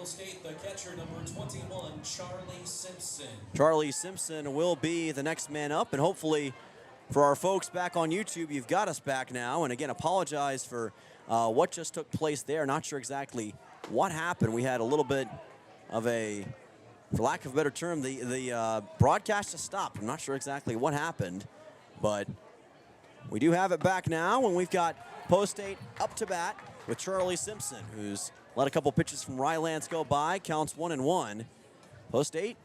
Post State, the catcher, number 21, Charlie Simpson. Charlie Simpson will be the next man up, and hopefully for our folks back on YouTube, you've got us back now. And again, apologize for what just took place there. Not sure exactly what happened. We had a little bit of a, for lack of a better term, the broadcast just stopped. I'm not sure exactly what happened, but we do have it back now, and we've got Post State up to bat with Charlie Simpson, who's let a couple pitches from Rylance go by. Counts 1-1. Post State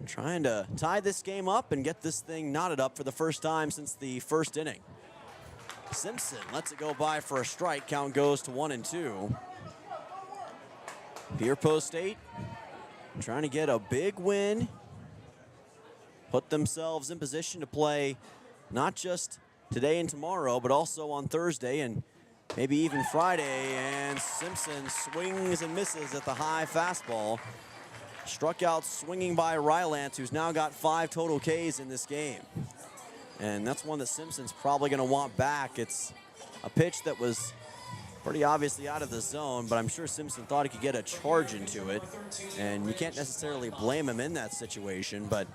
trying to tie this game up and get this thing knotted up for the first time since the first inning. Simpson lets it go by for a strike. Count goes to 1-2. Pierre, Post State trying to get a big win, put themselves in position to play not just today and tomorrow, but also on Thursday and maybe even Friday. And Simpson swings and misses at the high fastball. Struck out swinging by Rylance, who's now got 5 total Ks in this game. And that's one that Simpson's probably going to want back. It's a pitch that was pretty obviously out of the zone, but I'm sure Simpson thought he could get a charge into it. And you can't necessarily blame him in that situation, but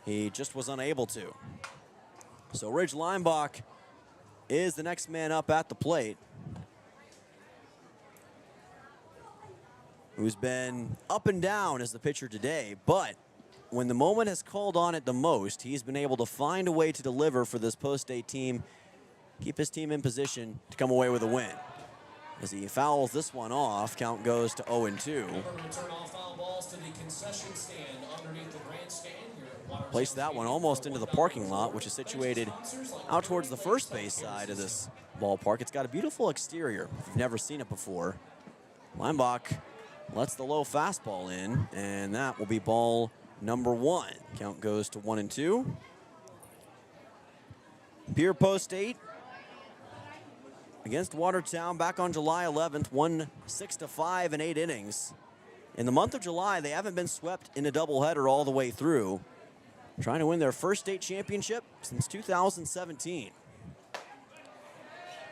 he just was unable to. So Ridge Leimbach is the next man up at the plate, who's been up and down as the pitcher today, but when the moment has called on it the most, he's been able to find a way to deliver for this Post State team, keep his team in position to come away with a win. As he fouls this one off, count goes to 0-2. Place that one almost into the parking lot, which is situated out towards the first base side of this ballpark. It's got a beautiful exterior if you've never seen it before. Leimbach lets the low fastball in, and that will be ball number 1. Count goes to 1-2. Pierre, Post State against Watertown back on July 11th, won 6-5 in 8 innings. In the month of July, they haven't been swept in a doubleheader all the way through, trying to win their first state championship since 2017.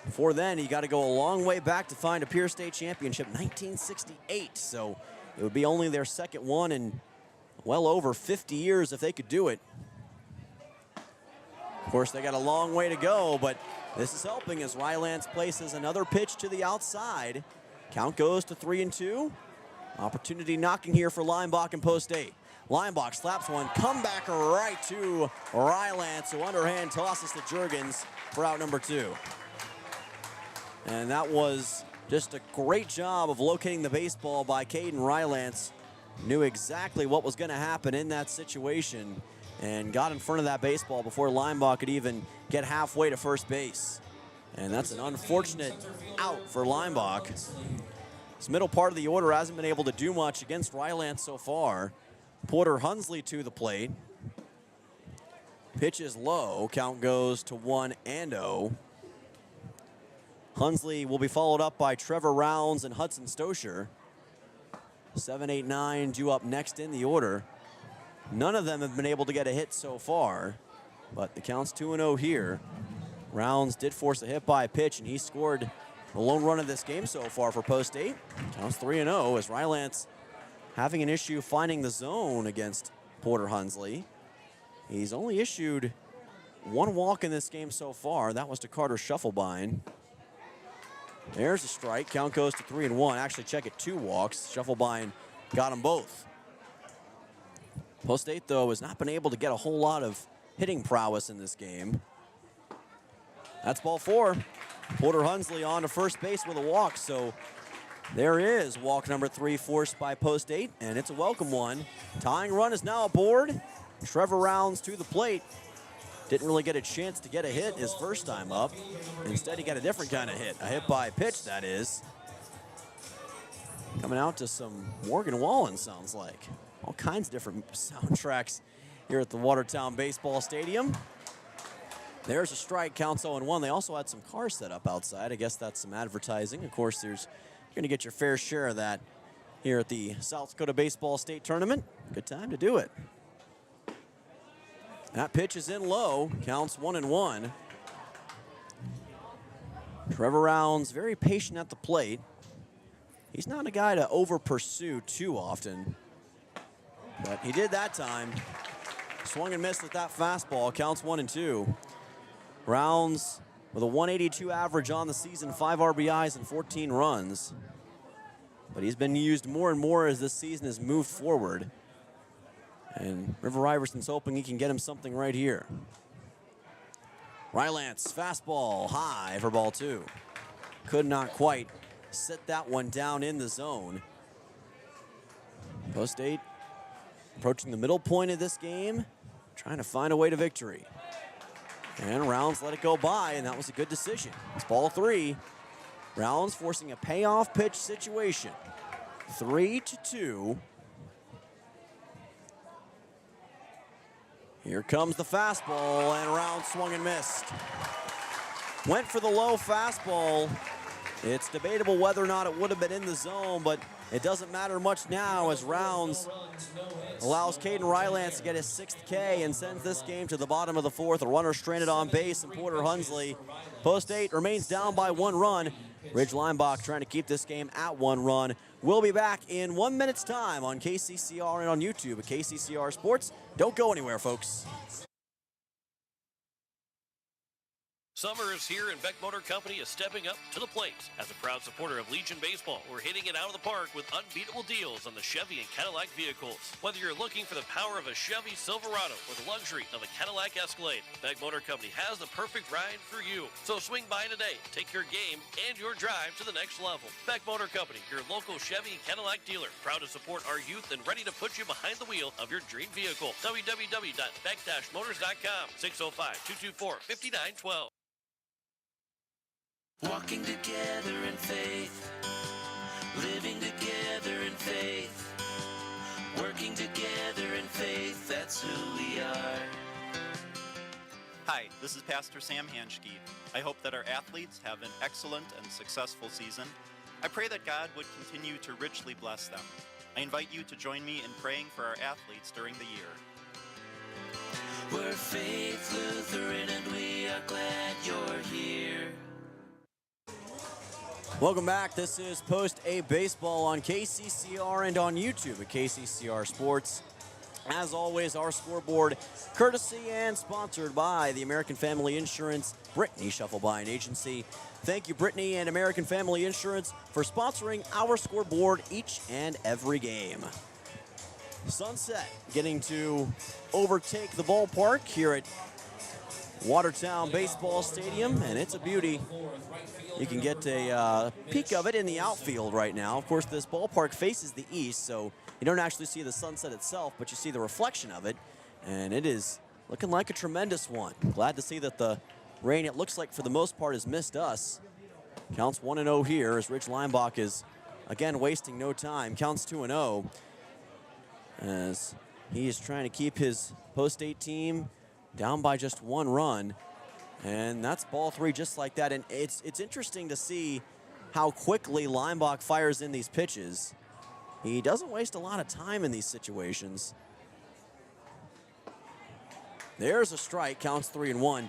Before then, you got to go a long way back to find a Pierre State championship, 1968. So it would be only their second one in well over 50 years if they could do it. Of course, they got a long way to go, but this is helping as Rylance places another pitch to the outside. Count goes to 3-2. Opportunity knocking here for Leimbach and Post State. Leimbach slaps one, comeback right to Rylance, who underhand tosses to Juergens for out number 2. And that was just a great job of locating the baseball by Caden Rylance. Knew exactly what was going to happen in that situation and got in front of that baseball before Leimbach could even get halfway to first base. And that's an unfortunate out for Leimbach. This middle part of the order hasn't been able to do much against Rylance so far. Porter Hunsley to the plate. Pitch is low. Count goes to 1-0. Hunsley will be followed up by Trevor Rounds and Hudson Stosher. 7, 8, 9 due up next in the order. None of them have been able to get a hit so far, but the count's 2-0 here. Rounds did force a hit by a pitch, and he scored the lone run of this game so far for Post State. Counts 3-0 as Rylance having an issue finding the zone against Porter Hunsley. He's only issued 1 walk in this game so far. That was to Carter Shufflebein. There's a strike. Count goes to 3-1. Actually, check it, 2 walks. Shufflebein got them both. Post State, though, has not been able to get a whole lot of hitting prowess in this game. That's ball 4. Porter Hunsley on to first base with a walk, so there is walk number 3 forced by Post State, and it's a welcome one. Tying run is now aboard. Trevor Rounds to the plate. Didn't really get a chance to get a hit his first time up. Instead, he got a different kind of hit. A hit by pitch, that is. Coming out to some Morgan Wallen, sounds like. All kinds of different soundtracks here at the Watertown Baseball Stadium. There's a strike, counts 0-1. They also had some cars set up outside. I guess that's some advertising. Of course, you're going to get your fair share of that here at the South Dakota Baseball State Tournament. Good time to do it. That pitch is in low, counts 1-1. Trevor Rounds very patient at the plate. He's not a guy to over-pursue too often, but he did that time. Swung and missed with that fastball. Counts 1-2. Rounds with a 182 average on the season, 5 RBIs and 14 runs. But he's been used more and more as this season has moved forward. And River Iverson's hoping he can get him something right here. Rylance, fastball high for ball 2. Could not quite set that one down in the zone. Post 8 approaching the middle point of this game, trying to find a way to victory. And Rounds let it go by, and that was a good decision. It's ball 3. Rounds forcing a payoff pitch situation. 3-2. Here comes the fastball, and Rounds swung and missed. Went for the low fastball. It's debatable whether or not it would have been in the zone, but it doesn't matter much now as Rounds allows Caden Rylance to get his 6th K and sends this game to the bottom of the 4th. A runner stranded on base, and Porter Hunsley, post 8, remains down by 1 run. Ridge Linebach trying to keep this game at 1 run. We'll be back in 1 minute's time on KCCR and on YouTube at KCCR Sports. Don't go anywhere, folks. Summer is here, and Beck Motor Company is stepping up to the plate. As a proud supporter of Legion Baseball, we're hitting it out of the park with unbeatable deals on the Chevy and Cadillac vehicles. Whether you're looking for the power of a Chevy Silverado or the luxury of a Cadillac Escalade, Beck Motor Company has the perfect ride for you. So swing by today, take your game and your drive to the next level. Beck Motor Company, your local Chevy and Cadillac dealer, proud to support our youth and ready to put you behind the wheel of your dream vehicle. www.beck-motors.com, 605-224-5912. Walking together in faith, living together in faith, working together in faith, that's who we are. Hi, this is Pastor Sam Hanschke. I hope that our athletes have an excellent and successful season. I pray that God would continue to richly bless them. I invite you to join me in praying for our athletes during the year. We're Faith Lutheran and we are glad you're here. Welcome back. This is Post A Baseball on KCCR and on YouTube at KCCR Sports. As always, our scoreboard courtesy and sponsored by the American Family Insurance Brittany Shufflebine Agency. Thank you, Brittany and American Family Insurance, for sponsoring our scoreboard each and every game. Sunset getting to overtake the ballpark here at Watertown Baseball Stadium, and it's a beauty. You can get a peek of it in the outfield right now. Of course, this ballpark faces the east, so you don't actually see the sunset itself, but you see the reflection of it, and it is looking like a tremendous one. Glad to see that the rain, it looks like for the most part, has missed us. Counts 1-0 here as Ridge Linebach is, again, wasting no time. Counts 2-0 as he is trying to keep his post-8 team down by just 1 run. And that's ball 3 just like that. And it's interesting to see how quickly Linebach fires in these pitches. He doesn't waste a lot of time in these situations. There's a strike, counts 3-1.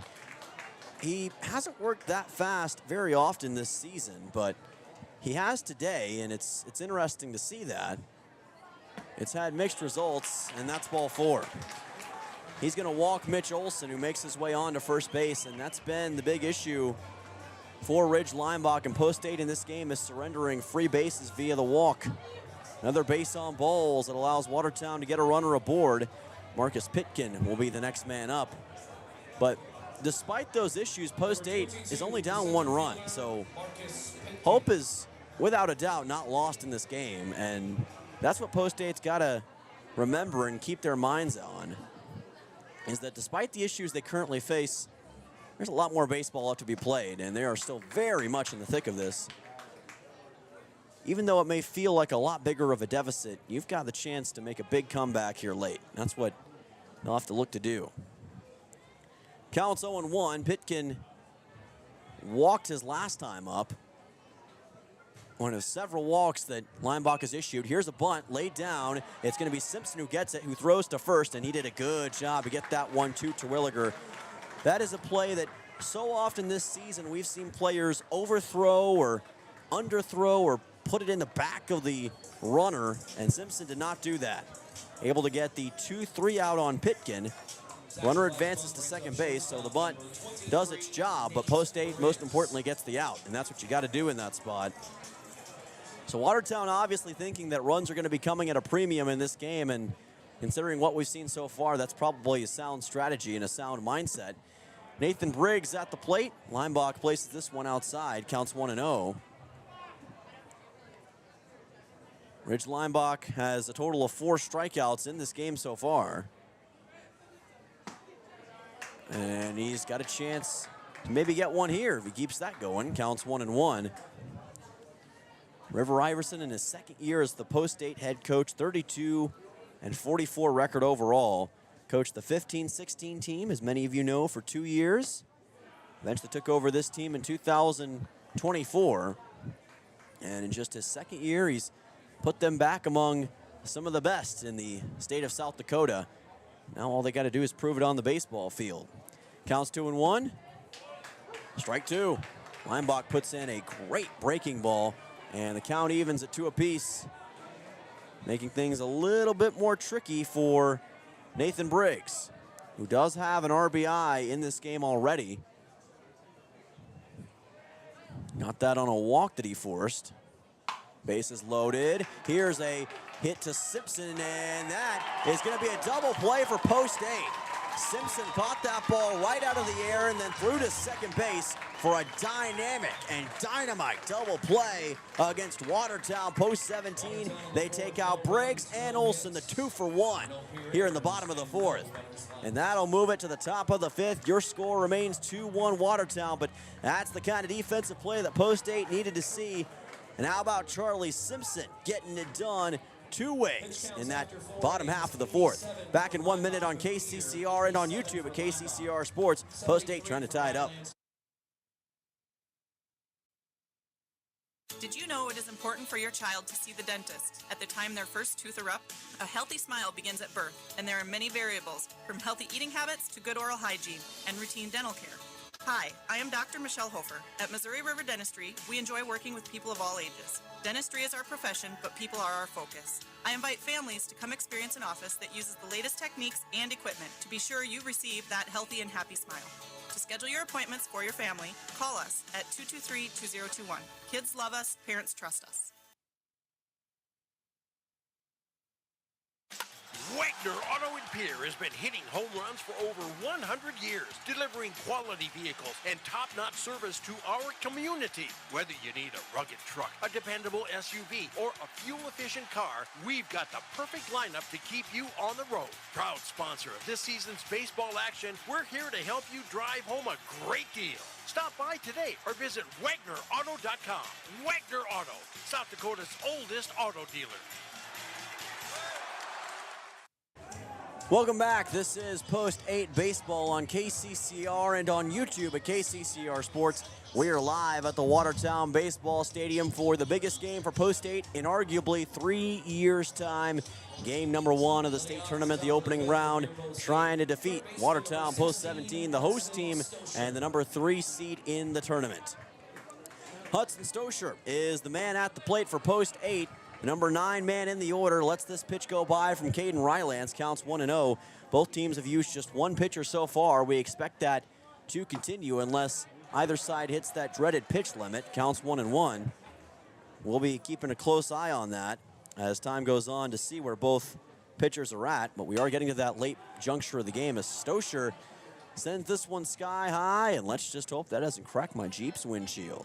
He hasn't worked that fast very often this season, but he has today, and it's interesting to see that. It's had mixed results, and that's ball 4. He's going to walk Mitch Olson, who makes his way on to first base, and that's been the big issue for Ridge Linebach. And post 8 in this game is surrendering free bases via the walk. Another base on balls that allows Watertown to get a runner aboard. Marcus Pitkin will be the next man up. But despite those issues, post 8 is only down 1 run. So hope is without a doubt not lost in this game. And that's what post 8's got to remember and keep their minds on, is that despite the issues they currently face, there's a lot more baseball left to be played, and they are still very much in the thick of this. Even though it may feel like a lot bigger of a deficit, you've got the chance to make a big comeback here late. That's what they'll have to look to do. Counts 0-1. Pitkin walked his last time up. One of several walks that Linebach has issued. Here's a bunt laid down. It's going to be Simpson who gets it, who throws to first, and he did a good job to get that 1-2 to Terwilliger. That is a play that so often this season we've seen players overthrow or underthrow or put it in the back of the runner, and Simpson did not do that. Able to get the 2-3 out on Pitkin. Runner advances to second base, so the bunt does its job, but Post 8, most importantly, gets the out, and that's what you got to do in that spot. So Watertown obviously thinking that runs are going to be coming at a premium in this game, and considering what we've seen so far, that's probably a sound strategy and a sound mindset. Nathan Briggs at the plate. Lineback places this one outside, counts 1-0. Ridge Lineback has a total of 4 strikeouts in this game so far. And he's got a chance to maybe get one here if he keeps that going. Counts 1-1. River Iverson in his second year as the Post 8 head coach, 32-44 record overall. Coached the 15-16 team, as many of you know, for 2 years. Eventually took over this team in 2024. And in just his second year, he's put them back among some of the best in the state of South Dakota. Now all they got to do is prove it on the baseball field. Counts 2-1. Strike 2. Lineback puts in a great breaking ball, and the count evens at 2 apiece, making things a little bit more tricky for Nathan Briggs, who does have an RBI in this game already. Got that on a walk that he forced. Bases loaded. Here's a hit to Simpson, and that is going to be a double play for Post 8. Simpson caught that ball right out of the air and then threw to second base for a dynamic and dynamite double play against Watertown. Post 17, they take out Briggs and Olson, the 2-for-1 here in the bottom of the 4th. And that'll move it to the top of the 5th. Your score remains 2-1 Watertown, but that's the kind of defensive play that Post 8 needed to see. And how about Charlie Simpson getting it done 2 ways in that bottom half of the 4th. Back in 1 minute on KCCR and on YouTube at KCCR Sports. Post 8 trying to tie it up. Did you know it is important for your child to see the dentist at the time their first tooth erupt? A healthy smile begins at birth, and there are many variables, from healthy eating habits to good oral hygiene and routine dental care. Hi, I am Dr. Michelle Hofer. At Missouri River Dentistry, we enjoy working with people of all ages. Dentistry is our profession, but people are our focus. I invite families to come experience an office that uses the latest techniques and equipment to be sure you receive that healthy and happy smile. To schedule your appointments for your family, call us at 223-2021. Kids love us, parents trust us. Wagner Auto in Pierre has been hitting home runs for over 100 years, delivering quality vehicles and top-notch service to our community. Whether you need a rugged truck, a dependable SUV, or a fuel-efficient car, we've got the perfect lineup to keep you on the road. Proud sponsor of this season's baseball action, we're here to help you drive home a great deal. Stop by today or visit WagnerAuto.com. Wagner Auto, South Dakota's oldest auto dealer. Welcome back. This is Post 8 Baseball on KCCR and on YouTube at KCCR Sports. We are live at the Watertown Baseball Stadium for the biggest game for Post 8 in arguably 3 years' time. Game number 1 of the state tournament, the opening round, trying to defeat Watertown Post 17, the host team, and the number 3 seed in the tournament. Hudson Stosher is the man at the plate for Post 8. The number 9 man in the order lets this pitch go by from Caden Rylance, counts 1-0. Both teams have used just one pitcher so far. We expect that to continue unless either side hits that dreaded pitch limit, counts 1-1. We'll be keeping a close eye on that as time goes on to see where both pitchers are at, but we are getting to that late juncture of the game as Stosher sends this one sky high, and let's just hope that doesn't crack my Jeep's windshield.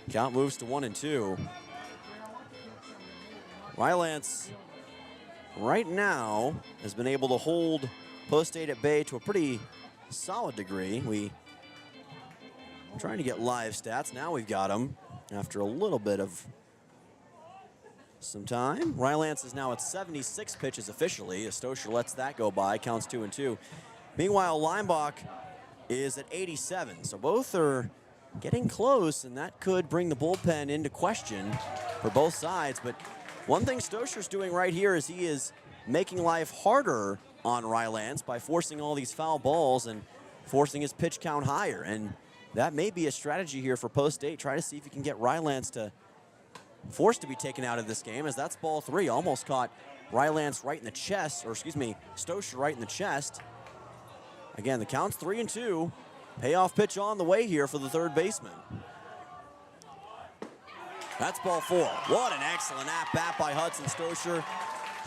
Count moves to 1-2. Rylance right now has been able to hold Post 8 at bay to a pretty solid degree. We trying to get live stats. Now we've got them after a little bit of some time. Rylance is now at 76 pitches officially. Stosher lets that go by, counts 2-2. Meanwhile, Lineback is at 87. So both are getting close, and that could bring the bullpen into question for both sides. But one thing Stosher's doing right here is he is making life harder on Rylance by forcing all these foul balls and forcing his pitch count higher. And that may be a strategy here for Post 8. Try to see if you can get Rylance to forced to be taken out of this game, as that's ball 3. Almost caught Rylance right in the chest, or excuse me, Stosher right in the chest. Again, the count's 3-2. Payoff pitch on the way here for the third baseman. That's ball 4. What an excellent at-bat by Hudson Stosher.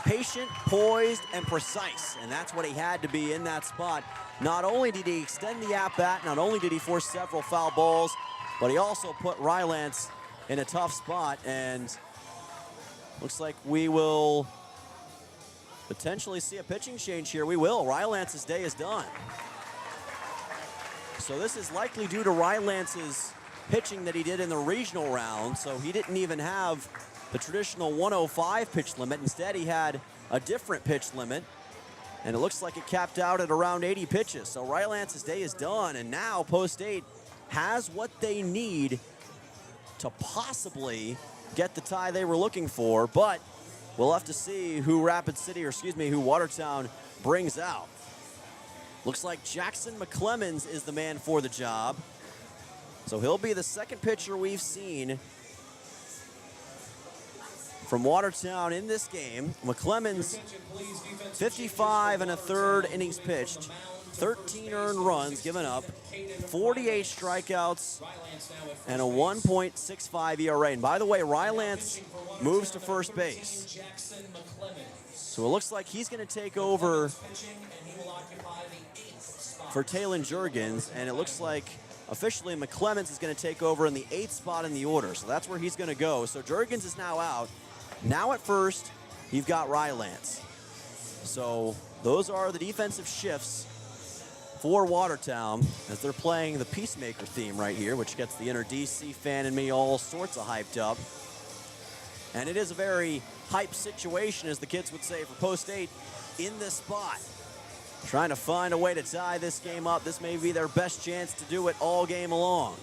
Patient, poised, and precise, and that's what he had to be in that spot. Not only did he extend the at-bat, not only did he force several foul balls, but he also put Rylance in a tough spot, and looks like we will potentially see a pitching change here. We will. Rylance's day is done. So this is likely due to Rylance's pitching that he did in the regional round, so he didn't even have the traditional 105 pitch limit. Instead, he had a different pitch limit, and it looks like it capped out at around 80 pitches. So Rylance's day is done, and now Post 8 has what they need to possibly get the tie they were looking for, but we'll have to see who who Watertown brings out. Looks like Jackson McClemens is the man for the job. So he'll be the second pitcher we've seen from Watertown in this game. McClemens, 55 1/3 innings pitched, 13 earned runs given up, 48 strikeouts, and a 1.65 ERA. And by the way, Rylance moves to first base. So it looks like he's going to take over for Talon Jurgens, and it looks like officially McClemens is going to take over in the 8th spot in the order. So that's where he's going to go. So Jurgens is now out. Now at first, you've got Rylance. So those are the defensive shifts for Watertown as they're playing the Peacemaker theme right here, which gets the inner DC fan in me all sorts of hyped up. And it is a very hype situation, as the kids would say, for Post 8 in this spot. Trying to find a way to tie this game up. This may be their best chance to do it all game long.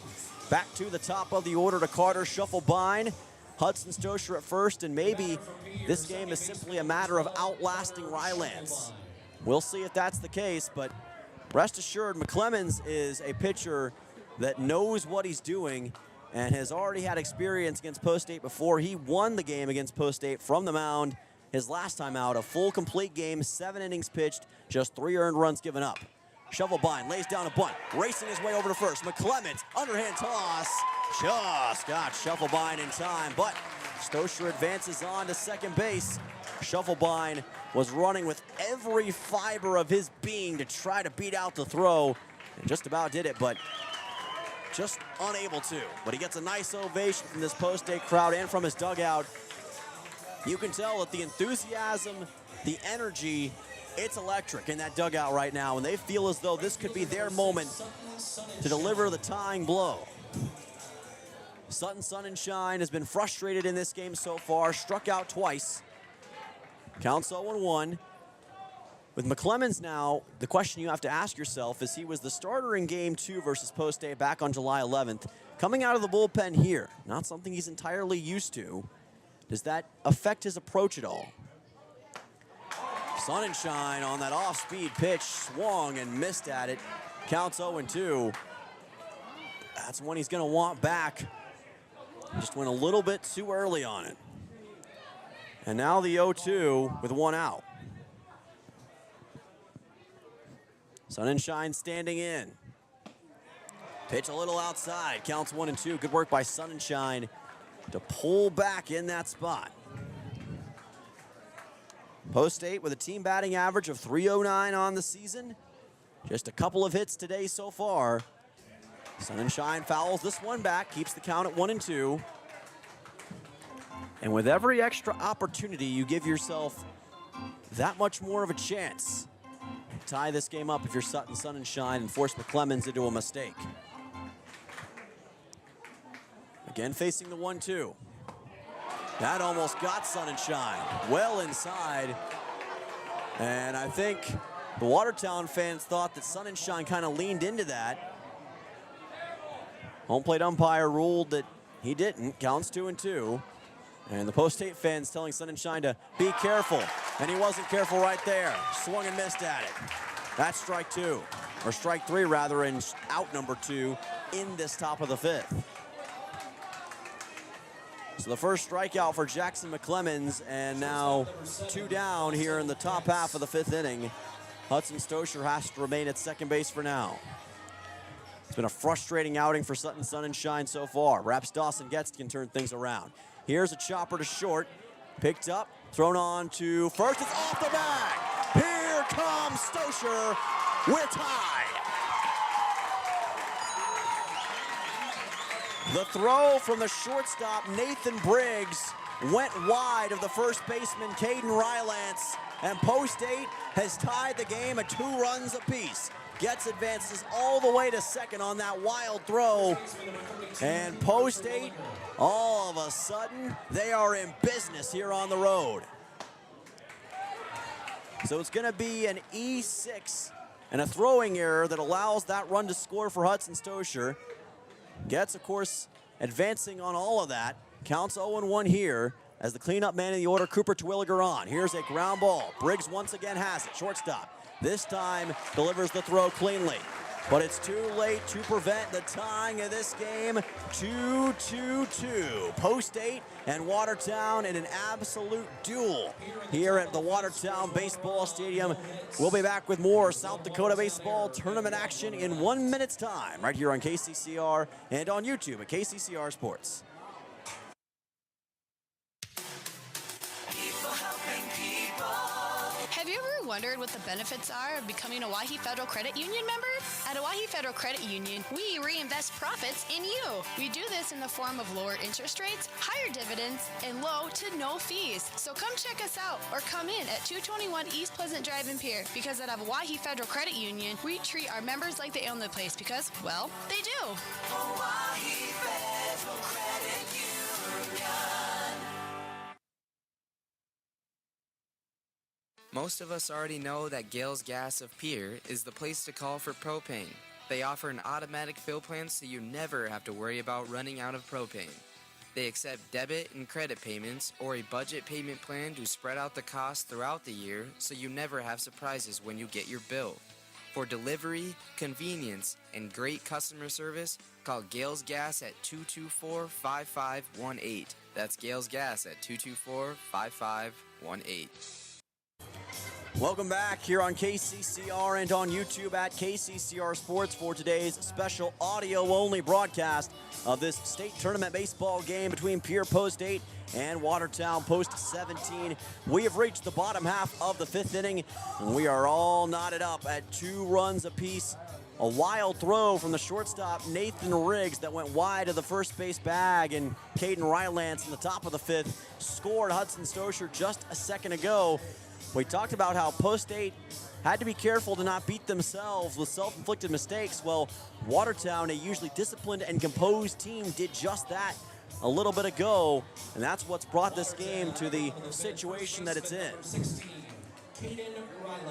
Back to the top of the order to Carter Shufflebine, Hudson Stosher at first, and maybe this game is simply a matter of outlasting Rylance. We'll see if that's the case, but rest assured, McClemens is a pitcher that knows what he's doing and has already had experience against Post 8 before. He won the game against Post 8 from the mound his last time out. A full complete game, 7 innings pitched, just 3 earned runs given up. Shufflebine lays down a bunt, racing his way over to first. McClemens, underhand toss, just got Shufflebine in time, but Stosher advances on to second base. Shufflebine was running with every fiber of his being to try to beat out the throw, and just about did it, but just unable to. But he gets a nice ovation from this Post 8 crowd and from his dugout. You can tell that the enthusiasm, the energy, it's electric in that dugout right now, and they feel as though this could be their moment to deliver the tying blow. Sutton Sunshine has been frustrated in this game so far, struck out twice. Counts 0-1. With McClemens now, the question you have to ask yourself is, he was the starter in Game 2 versus Post 8 back on July 11th. Coming out of the bullpen here, not something he's entirely used to. Does that affect his approach at all? Sunshine on that off-speed pitch, swung and missed at it. Counts 0-2. That's one he's going to want back. Just went a little bit too early on it. And now the 0-2 with 1 out. Sunshine standing in. Pitch a little outside. Counts 1-2. Good work by Sunshine to pull back in that spot. Post 8 with a team batting average of .309 on the season. Just a couple of hits today so far. Sunshine fouls this one back, keeps the count at 1-2. And with every extra opportunity, you give yourself that much more of a chance to tie this game up if you're Sutton Sunshine and force McClemens into a mistake. Again facing the 1-2. That almost got Sunshine well inside. And I think the Watertown fans thought that Sunshine kind of leaned into that. Home plate umpire ruled that he didn't. Counts 2-2. And the Post 8 fans telling Sunshine to be careful. And he wasn't careful right there. Swung and missed at it. That's strike 2. Or strike 3 rather, and out number 2 in this top of the 5th. So the first strikeout for Jackson McClemens, and now 2 down here in the top half of the 5th inning. Hudson Stosher has to remain at second base for now. It's been a frustrating outing for Sutton Sun and Shine so far. Perhaps Dawson Getz can turn things around. Here's a chopper to short. Picked up, thrown on to first. It's off the bag. Here comes Stosher with tie. The throw from the shortstop, Nathan Briggs, went wide of the first baseman, Caden Rylance, and Post 8 has tied the game at 2 runs apiece. Getz advances all the way to second on that wild throw. And Post 8, all of a sudden, they are in business here on the road. So it's going to be an E6 and a throwing error that allows that run to score for Hudson Stosher. Getz, of course, advancing on all of that. Counts 0-1 here as the cleanup man in the order, Cooper Terwilliger on. Here's a ground ball. Briggs once again has it. Shortstop. This time delivers the throw cleanly. But it's too late to prevent the tying of this game. 2-2-2. Post 8 and Watertown in an absolute duel here at the Watertown Baseball Stadium. We'll be back with more South Dakota baseball tournament action in 1 minute's time right here on KCCR and on YouTube at KCCR Sports. Have you ever wondered what the benefits are of becoming a Owyhee Federal Credit Union member? At Owyhee Federal Credit Union, we reinvest profits in you. We do this in the form of lower interest rates, higher dividends, and low to no fees. So come check us out or come in at 221 East Pleasant Drive in Pierre, because at Owyhee Federal Credit Union, we treat our members like they own the place because, well, they do. Owyhee Federal Credit Union. Most of us already know that Gales Gas of Pierre is the place to call for propane. They offer an automatic fill plan so you never have to worry about running out of propane. They accept debit and credit payments or a budget payment plan to spread out the cost throughout the year so you never have surprises when you get your bill. For delivery, convenience, and great customer service, call Gales Gas at 224-5518. That's Gales Gas at 224-5518. Welcome back here on KCCR and on YouTube at KCCR Sports for today's special audio-only broadcast of this state tournament baseball game between Pierre Post 8 and Watertown Post 17. We have reached the bottom half of the 5th inning, and we are all knotted up at 2 runs apiece. A wild throw from the shortstop, Nathan Riggs, that went wide of the first base bag, and Caden Rylance in the top of the 5th scored Hudson Stosher just a second ago. We talked about how Post 8 had to be careful to not beat themselves with self-inflicted mistakes. Well, Watertown, a usually disciplined and composed team, did just that a little bit ago, and that's what's brought this game to the situation that it's in.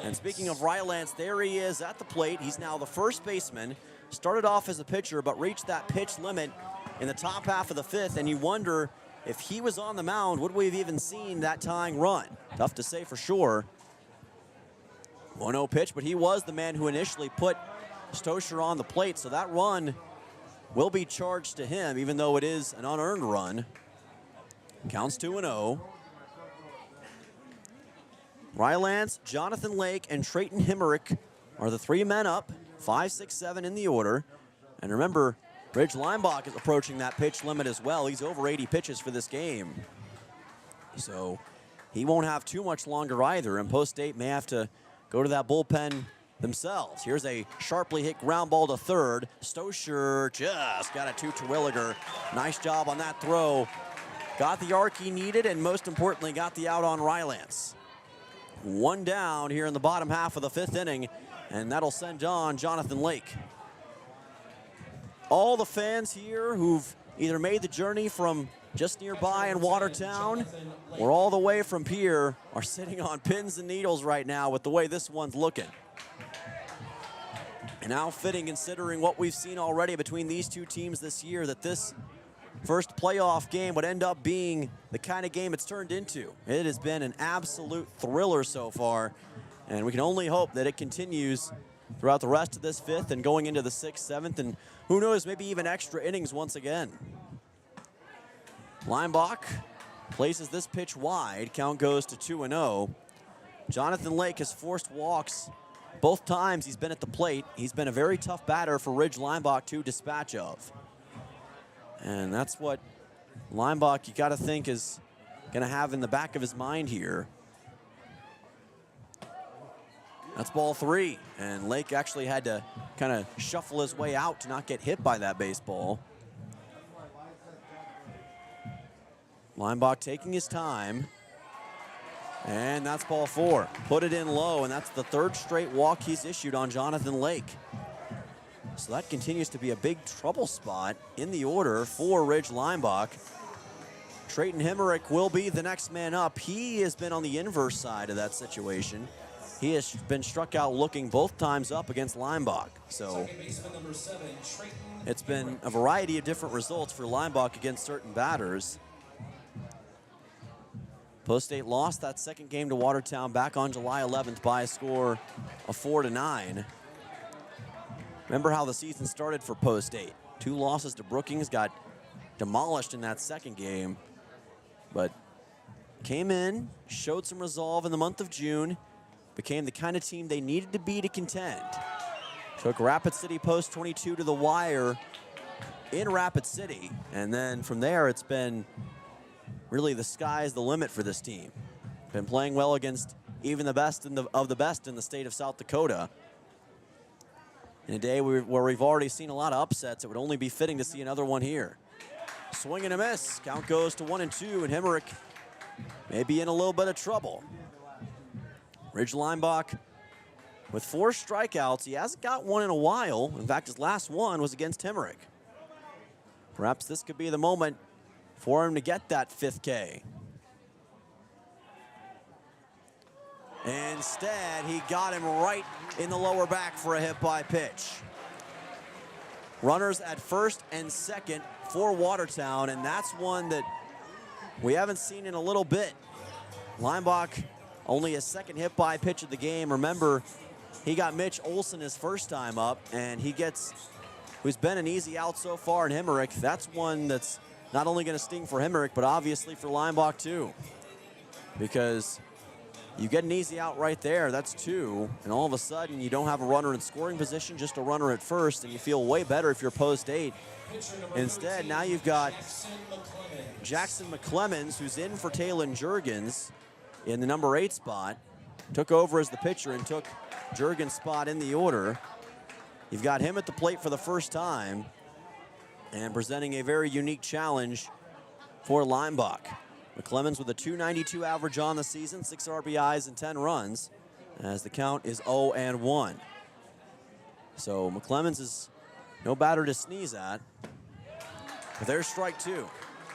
And speaking of Rylance, there he is at the plate. He's now the first baseman. Started off as a pitcher, but reached that pitch limit in the top half of the 5th, and you wonder if he was on the mound, would we have even seen that tying run? Tough to say for sure. 1-0 pitch, but he was the man who initially put Stosher on the plate, so that run will be charged to him, even though it is an unearned run. Counts 2-0. Rylance, Jonathan Lake, and Trayton Hemerick are the 3 men up, 5, 6, 7 in the order. And remember, Ridge Leinbach is approaching that pitch limit as well. He's over 80 pitches for this game. So he won't have too much longer either, and Post 8 may have to go to that bullpen themselves. Here's a sharply hit ground ball to third. Stosher just got it to Terwilliger. Nice job on that throw. Got the arc he needed, and most importantly, got the out on Rylance. 1 down here in the bottom half of the 5th inning, and that'll send on Jonathan Lake. All the fans here who've either made the journey from just nearby in Watertown or all the way from Pierre are sitting on pins and needles right now with the way this one's looking. And how fitting, considering what we've seen already between these two teams this year, that this first playoff game would end up being the kind of game it's turned into. It has been an absolute thriller so far, and we can only hope that it continues throughout the rest of this 5th and going into the 6th, 7th, and who knows, maybe even extra innings once again. Leinbach places this pitch wide. Count goes to 2-0. Jonathan Lake has forced walks both times he's been at the plate. He's been a very tough batter for Ridge Leinbach to dispatch of. And that's what Leinbach, you got to think, is going to have in the back of his mind here. That's ball 3, and Lake actually had to kind of shuffle his way out to not get hit by that baseball. Leinbach taking his time, and that's ball 4. Put it in low, and that's the 3rd straight walk he's issued on Jonathan Lake. So that continues to be a big trouble spot in the order for Ridge Leinbach. Trayton Hemmerich will be the next man up. He has been on the inverse side of that situation. He has been struck out looking both times up against Leinbach. So it's been a variety of different results for Leinbach against certain batters. Post State lost that second game to Watertown back on July 11th by a score of 4-9. Remember how the season started for Post State. 2 losses to Brookings, got demolished in that second game, but came in, showed some resolve in the month of June, became the kind of team they needed to be to contend. Took Rapid City Post 22 to the wire in Rapid City, and then from there it's been really the sky's the limit for this team. Been playing well against even the best of the best in the state of South Dakota. In a day where we've already seen a lot of upsets, it would only be fitting to see another one here. Swing and a miss. Count goes to 1-2, and Hemmerich may be in a little bit of trouble. Ridge Leinbach with 4 strikeouts. He hasn't got one in a while. In fact, his last one was against Hemmerich. Perhaps this could be the moment for him to get that 5th K. Instead, he got him right in the lower back for a hit-by pitch. Runners at first and second for Watertown, and that's one that we haven't seen in a little bit. Leinbach, only his 2nd hit-by pitch of the game. Remember, he got Mitch Olson his first time up, and he gets, who's been an easy out so far in Hemmerich. That's one that's not only going to sting for Hemmerich, but obviously for Leinbach too. Because you get an easy out right there, that's 2, and all of a sudden you don't have a runner in scoring position, just a runner at first, and you feel way better if you're Post 8. Instead, now you've got Jackson McClemens, who's in for Talon Juergens in the number 8 spot. Took over as the pitcher and took Juergens' spot in the order. You've got him at the plate for the first time and presenting a very unique challenge for Leinbach. McClemens with a .292 average on the season, 6 RBIs and 10 runs, as the count is 0-1. So McClemens is no batter to sneeze at. But there's strike 2.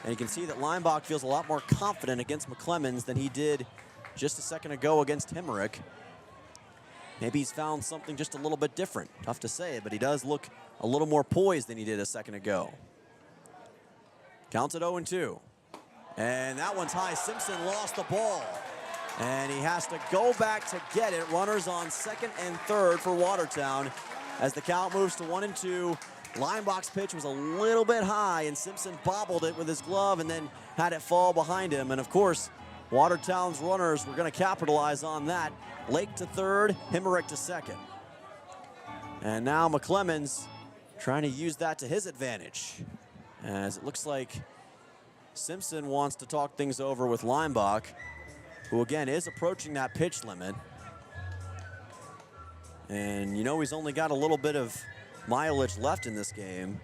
And you can see that Leinbach feels a lot more confident against McClemens than he did just a second ago against Hemmerich. Maybe he's found something just a little bit different. Tough to say, but he does look a little more poised than he did a second ago. Counts at 0-2. And that one's high. Simpson lost the ball. And he has to go back to get it. Runners on 2nd and 3rd for Watertown as the count moves to 1-2. Leinbach's pitch was a little bit high, and Simpson bobbled it with his glove and then had it fall behind him. And of course, Watertown's runners were going to capitalize on that. Lake to 3rd, Hemmerich to 2nd. And now McClemens trying to use that to his advantage, as it looks like Simpson wants to talk things over with Leinbach, who again is approaching that pitch limit. And you know he's only got a little bit of mileage left in this game.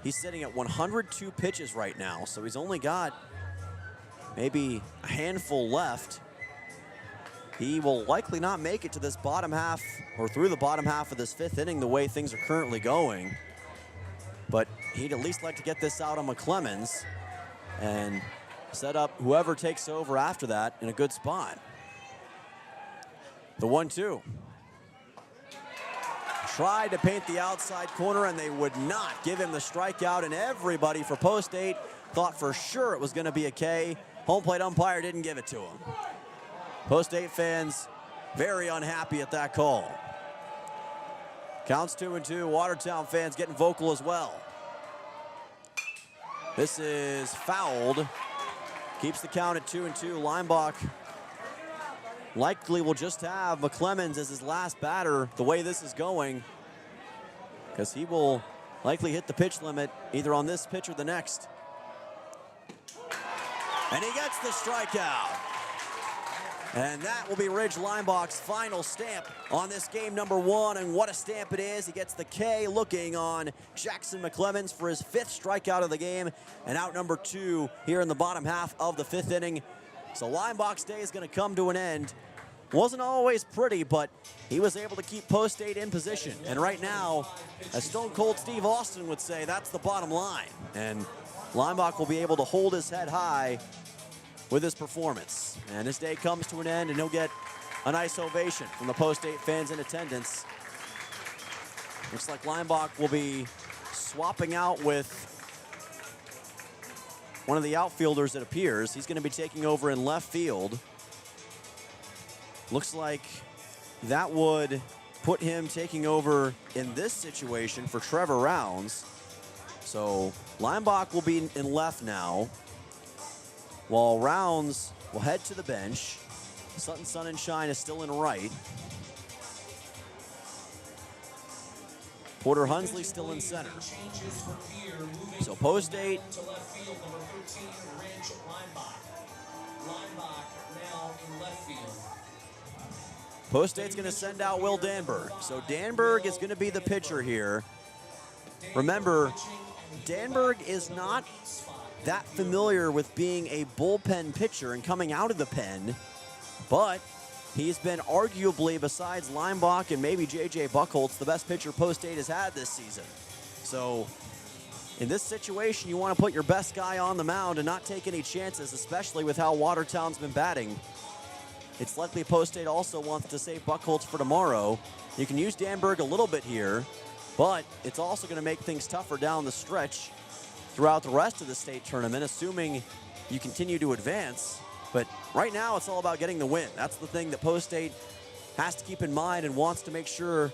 He's sitting at 102 pitches right now, so he's only got maybe a handful left. He will likely not make it to this bottom half, or through the bottom half of this 5th inning the way things are currently going. But he'd at least like to get this out on McClemens and set up whoever takes over after that in a good spot. The 1-2. Tried to paint the outside corner, and they would not give him the strikeout, and everybody for Post 8 thought for sure it was going to be a K. Home plate umpire didn't give it to him. Post 8 fans very unhappy at that call. Counts 2-2. Watertown fans getting vocal as well. This is fouled. Keeps the count at 2-2. Leinbach likely will just have McClemens as his last batter the way this is going, because he will likely hit the pitch limit either on this pitch or the next. And he gets the strikeout. And that will be Ridge Leinbach's final stamp on this game number 1. And what a stamp it is. He gets the K looking on Jackson McClemens for his 5th strikeout of the game. And out number 2 here in the bottom half of the 5th inning. So Leinbach's day is going to come to an end. Wasn't always pretty, but he was able to keep Post State in position. And right now, as Stone Cold Steve Austin would say, that's the bottom line. And Leinbach will be able to hold his head high with his performance. And this day comes to an end, and he'll get a nice ovation from the Post State fans in attendance. Looks like Leinbach will be swapping out with one of the outfielders, it appears. He's going to be taking over in left field. Looks like that would put him taking over in this situation for Trevor Rounds. So Leinbach will be in left now, while Rounds will head to the bench. Sutton Sun and Shine is still in right. Porter Hunsley still in center. So Post State to left field, number 13, Ridge Leinbach. Leinbach now in left field. Post State's going to send out Will Danberg. So Danberg is going to be the pitcher here. Remember, Danberg is not that familiar with being a bullpen pitcher and coming out of the pen, but he's been arguably, besides Leinbach and maybe J.J. Buchholz, the best pitcher Post State has had this season. So in this situation, you want to put your best guy on the mound and not take any chances, especially with how Watertown's been batting. It's likely Post State also wants to save Buchholz for tomorrow. You can use Danberg a little bit here, but it's also going to make things tougher down the stretch throughout the rest of the state tournament, assuming you continue to advance. But right now, it's all about getting the win. That's the thing that Post State has to keep in mind and wants to make sure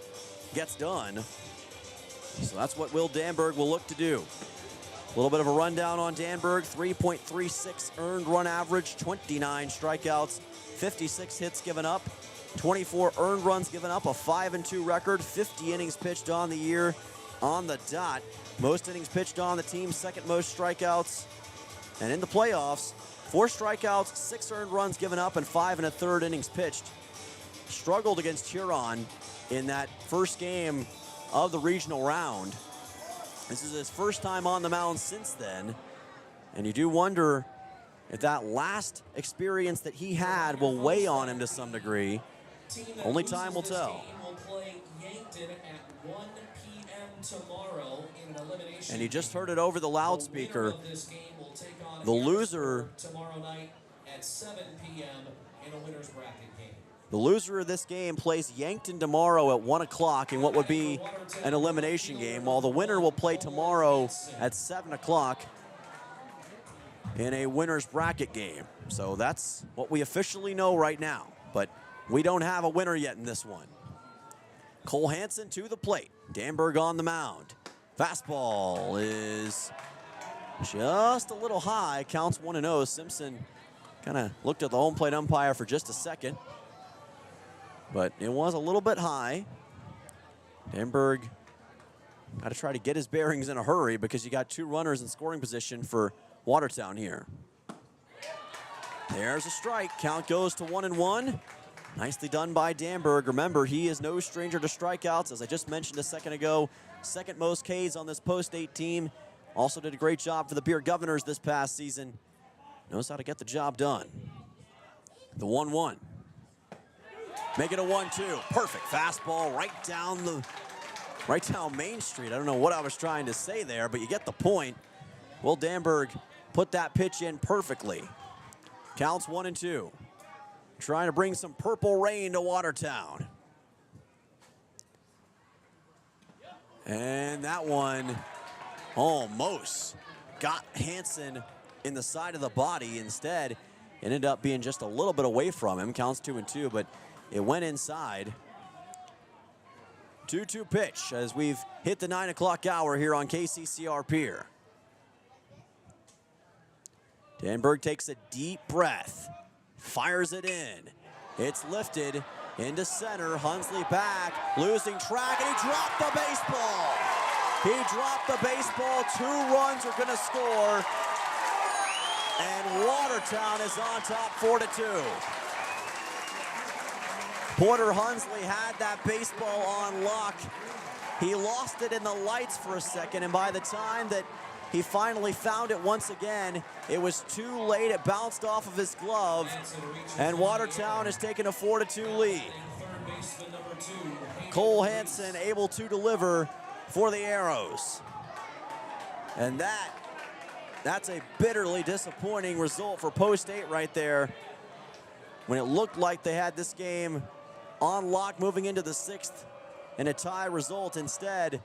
gets done. So that's what Will Danberg will look to do. A little bit of a rundown on Danberg: 3.36 earned run average, 29 strikeouts, 56 hits given up, 24 earned runs given up, a 5-2 record, 50 innings pitched on the year on the dot. Most innings pitched on the team, second most strikeouts. And in the playoffs, 4 strikeouts, 6 earned runs given up, and 5 1/3 innings pitched. Struggled against Huron in that first game of the regional round. This is his first time on the mound since then. And you do wonder if that last experience that he had will weigh on him to some degree. Only time will tell. Will play Yankton at 1 p.m. tomorrow in an elimination. And you just heard it over the loudspeaker. The loser tomorrow night at 7 p.m. in a winner's bracket game. The loser of this game plays Yankton tomorrow at 1 o'clock in what would be an elimination game, while the winner will play tomorrow at 7 o'clock in a winner's bracket game. So that's what we officially know right now, but we don't have a winner yet in this one. Cole Hansen to the plate. Danberg on the mound. Fastball is just a little high. Counts 1-0. Simpson kind of looked at the home plate umpire for just a second, but it was a little bit high. Danberg got to try to get his bearings in a hurry because you got 2 runners in scoring position for Watertown here. There's a strike. Count goes to 1-1. Nicely done by Danberg. Remember, he is no stranger to strikeouts. As I just mentioned a second ago, second most Ks on this Post State team. Also did a great job for the Pierre Governors this past season. Knows how to get the job done. The 1-1. Make it a 1-2. Perfect fastball right down Main Street. I don't know what I was trying to say there, but you get the point. Will Danberg put that pitch in perfectly. Counts 1-2. Trying to bring some purple rain to Watertown. And that one almost got Hansen in the side of the body. Instead, it ended up being just a little bit away from him. Counts 2-2, but it went inside. 2-2 pitch as we've hit the 9 o'clock hour here on KCCR Pierre. Danberg takes a deep breath, fires it in. It's lifted into center. Hunsley back, losing track, and he dropped the baseball. He dropped the baseball. 2 runs are going to score, and Watertown is on top 4-2. Porter Hunsley had that baseball on lock. He lost it in the lights for a second, and by the time that he finally found it once again, it was too late. It bounced off of his glove, and Watertown has taken a 4-2 lead. Cole Hansen able to deliver for the Arrows. And that's a bitterly disappointing result for Post State right there. When it looked like they had this game on lock moving into the 6th, and a tie result instead.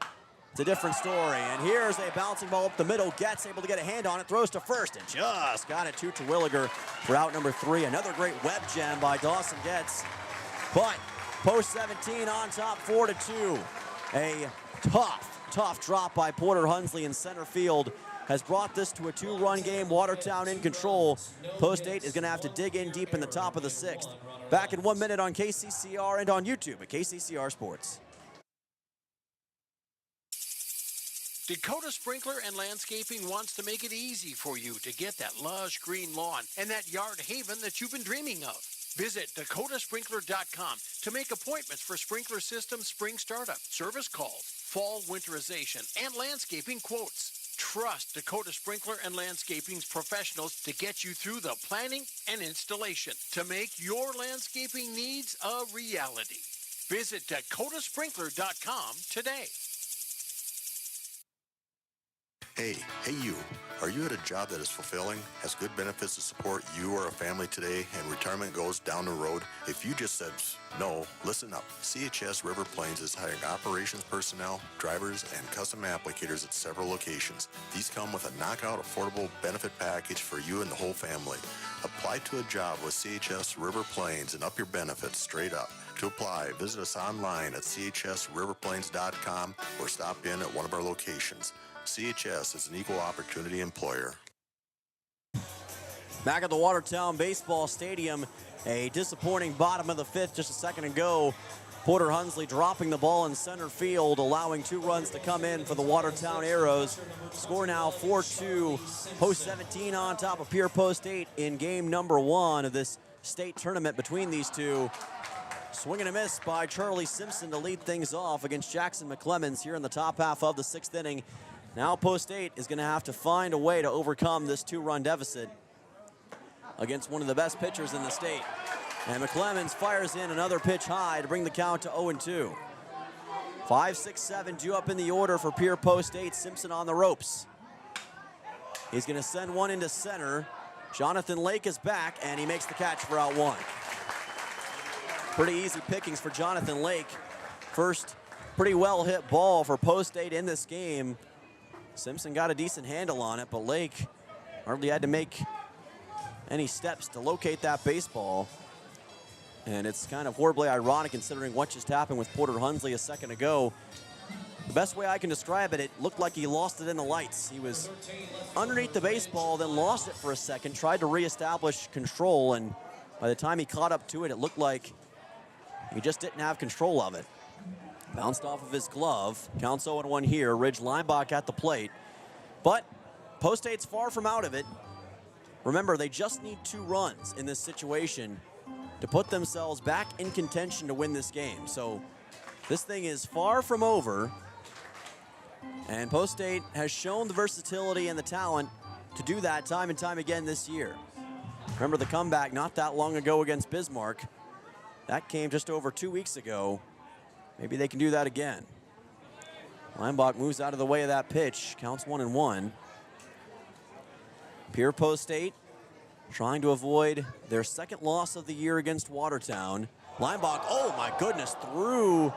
It's a different story. And here's a bouncing ball up the middle. Getz able to get a hand on it, throws to first, and just got it to Terwilliger for out number 3. Another great web gem by Dawson Getz. But Post 17 on top 4-2. A tough drop by Porter Hunsley in center field has brought this to a 2-run game. Watertown in control. Post 8 is going to have to dig in deep in the top of the 6th. Back in 1 minute on KCCR and on YouTube at KCCR Sports. Dakota Sprinkler and Landscaping wants to make it easy for you to get that lush green lawn and that yard haven that you've been dreaming of. Visit dakotasprinkler.com to make appointments for sprinkler system spring startup, service calls, fall winterization, and landscaping quotes. Trust Dakota Sprinkler and Landscaping's professionals to get you through the planning and installation to make your landscaping needs a reality. Visit dakotasprinkler.com today. Hey you. Are you at a job that is fulfilling, has good benefits to support you or a family today, and retirement goes down the road? If you just said no, listen up. CHS River Plains is hiring operations personnel, drivers, and custom applicators at several locations. These come with a knockout affordable benefit package for you and the whole family. Apply to a job with CHS River Plains and up your benefits straight up. To apply, visit us online at chsriverplains.com or stop in at one of our locations. CHS is an equal opportunity employer. Back at the Watertown Baseball Stadium, a disappointing bottom of the 5th just a second ago. Porter Hunsley dropping the ball in center field, allowing 2 runs to come in for the Watertown Arrows. Score now 4-2. Post 17 on top of Pierre Post 8 in game number 1 of this state tournament between these two. Swing and a miss by Charlie Simpson to lead things off against Jackson McClemens here in the top half of the 6th inning. Now Post 8 is going to have to find a way to overcome this 2-run deficit against one of the best pitchers in the state. And McClemens fires in another pitch high to bring the count to 0-2. 5, 6, 7 due up in the order for Pierre Post 8. Simpson on the ropes. He's going to send one into center. Jonathan Lake is back, and he makes the catch for out 1. Pretty easy pickings for Jonathan Lake. First pretty well hit ball for Post 8 in this game. Simpson got a decent handle on it, but Lake hardly had to make any steps to locate that baseball. And it's kind of horribly ironic considering what just happened with Porter Hunsley a second ago. The best way I can describe it, it looked like he lost it in the lights. He was underneath the baseball, then lost it for a second, tried to reestablish control, and by the time he caught up to it, it looked like he just didn't have control of it. Bounced off of his glove. Counts 0-1 here. Ridge Lineback at the plate. But Post 8's far from out of it. Remember, they just need 2 runs in this situation to put themselves back in contention to win this game. So this thing is far from over. And Post 8 has shown the versatility and the talent to do that time and time again this year. Remember the comeback not that long ago against Bismarck. That came just over 2 weeks ago. Maybe they can do that again. Lineback moves out of the way of that pitch. Counts 1-1. Pierre Post 8 trying to avoid their 2nd loss of the year against Watertown. Lineback, oh my goodness, threw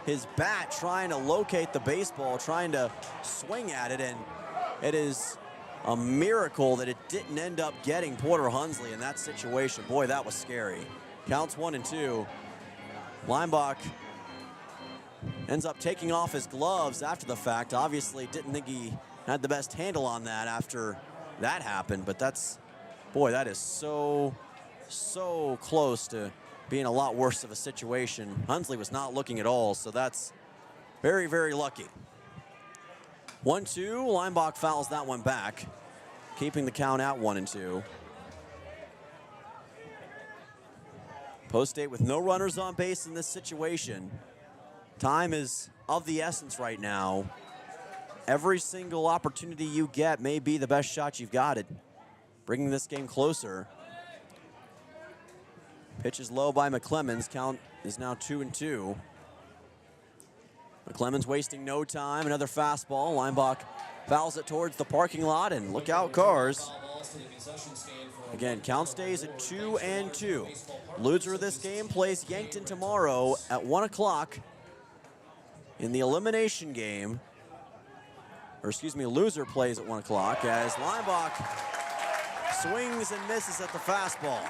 his bat trying to locate the baseball, trying to swing at it, and it is a miracle that it didn't end up getting Porter Hunsley in that situation. Boy, that was scary. Counts 1-2. Lineback ends up taking off his gloves after the fact. Obviously didn't think he had the best handle on that after that happened, but that's Boy, that is so close to being a lot worse of a situation. Hunsley was not looking at all, so that's very, very lucky. 1-2, Leinbach fouls that one back, keeping the count at 1-2. Post State with no runners on base in this situation. Time is of the essence right now. Every single opportunity you get may be the best shot you've got at bringing this game closer. Pitch is low by McClemens. Count is now 2-2. McClemens wasting no time. Another fastball. Leinbach fouls it towards the parking lot, and look out, cars. Again, count stays at 2-2. Loser of this game plays Yankton tomorrow at 1 o'clock in the elimination game. Or excuse me, loser plays at 1 o'clock as Leinbach swings and misses at the fastball.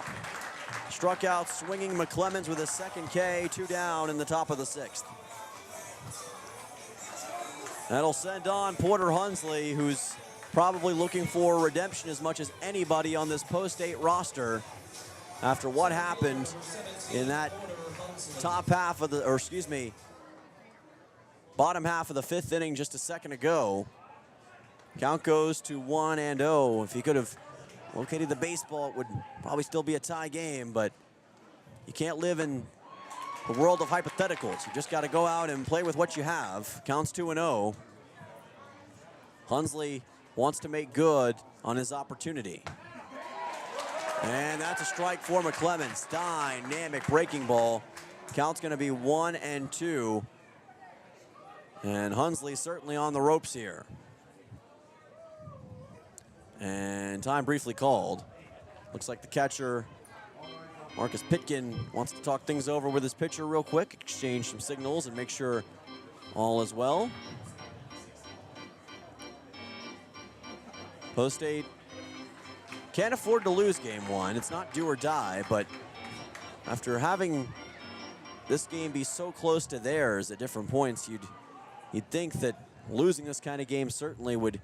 Struck out swinging McClemens with his second K, 2 down in the top of the 6th. That'll send on Porter Hunsley, who's probably looking for redemption as much as anybody on this Post State roster after what happened in that top half of the, or excuse me, bottom half of the 5th inning just a second ago. Count goes to 1-0. If he could have located the baseball, it would probably still be a tie game, but you can't live in the world of hypotheticals. You just got to go out and play with what you have. Counts 2-0. Hunsley wants to make good on his opportunity. And that's a strike for McClemens. Dynamic breaking ball. Count's going to be 1-2. And Hunsley certainly on the ropes here. And time briefly called. Looks like the catcher, Marcus Pitkin, wants to talk things over with his pitcher real quick, exchange some signals and make sure all is well. Post State can't afford to lose game 1. It's not do or die, but after having this game be so close to theirs at different points, you'd think that losing this kind of game certainly would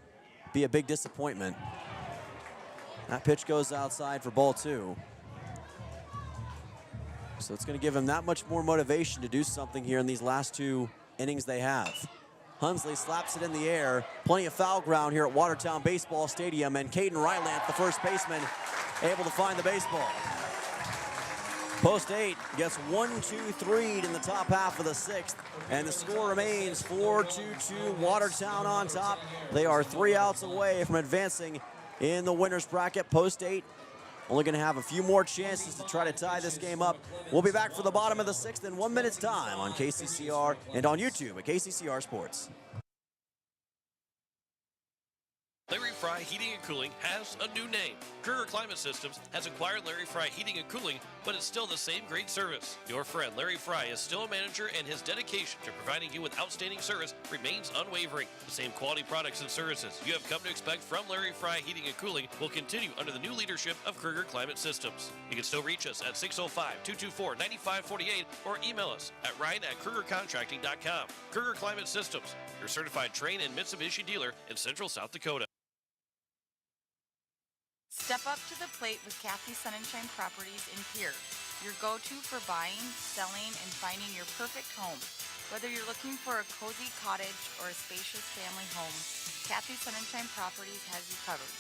be a big disappointment. That pitch goes outside for ball 2. So it's going to give him that much more motivation to do something here in these last 2 innings they have. Hunsley slaps it in the air. Plenty of foul ground here at Watertown Baseball Stadium, and Caden Rylant, the first baseman, able to find the baseball. Post State gets 1-2-3 in the top half of the 6th, and the score remains 4-2-2. Watertown on top. They are 3 outs away from advancing in the winner's bracket. Post State only going to have a few more chances to try to tie this game up. We'll be back for the bottom of the 6th in 1 minute's time on KCCR and on YouTube at KCCR Sports. Larry Fry Heating and Cooling has a new name. Kruger Climate Systems has acquired Larry Fry Heating and Cooling, but it's still the same great service. Your friend Larry Fry is still a manager, and his dedication to providing you with outstanding service remains unwavering. The same quality products and services you have come to expect from Larry Fry Heating and Cooling will continue under the new leadership of Kruger Climate Systems. You can still reach us at 605-224-9548 or email us at ryan@krugercontracting.com. Kruger Climate Systems, your certified Trane and Mitsubishi dealer in Central South Dakota. Step up to the plate with Kathy Sunshine Properties in Pierre, your go-to for buying, selling, and finding your perfect home. Whether you're looking for a cozy cottage or a spacious family home, Kathy Sunshine Properties has you covered.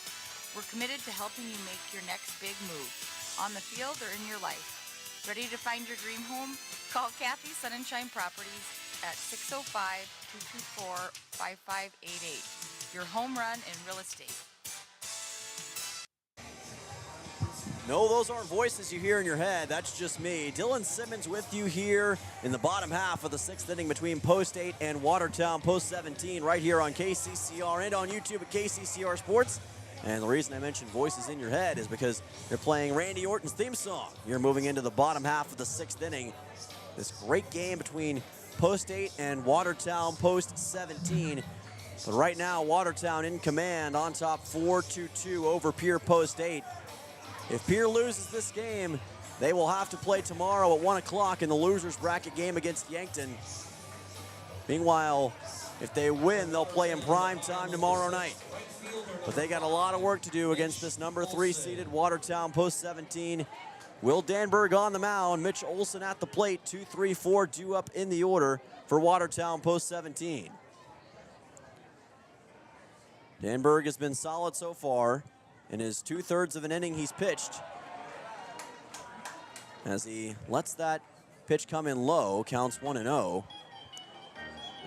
We're committed to helping you make your next big move, on the field or in your life. Ready to find your dream home? Call Kathy Sunshine Properties at 605-224-5588. Your home run in real estate. No, those aren't voices you hear in your head. That's just me. Dylan Simmons with you here in the bottom half of the 6th inning between Post State and Watertown. Post 17 right here on KCCR and on YouTube at KCCR Sports. And the reason I mentioned voices in your head is because they're playing Randy Orton's theme song. You're moving into the bottom half of the 6th inning. This great game between Post State and Watertown Post 17. But right now, Watertown in command on top 4-2-2 over Pierre Post State. If Pierre loses this game, they will have to play tomorrow at 1 o'clock in the loser's bracket game against Yankton. Meanwhile, If they win, they'll play in prime time tomorrow night. But they got a lot of work to do against this number 3 seeded Watertown post 17. Will Danberg on the mound, Mitch Olson at the plate, 2, 3, 4 due up in the order for Watertown post 17. Danberg has been solid so far. In his 2/3 of an inning he's pitched, as he lets that pitch come in low, counts 1-0.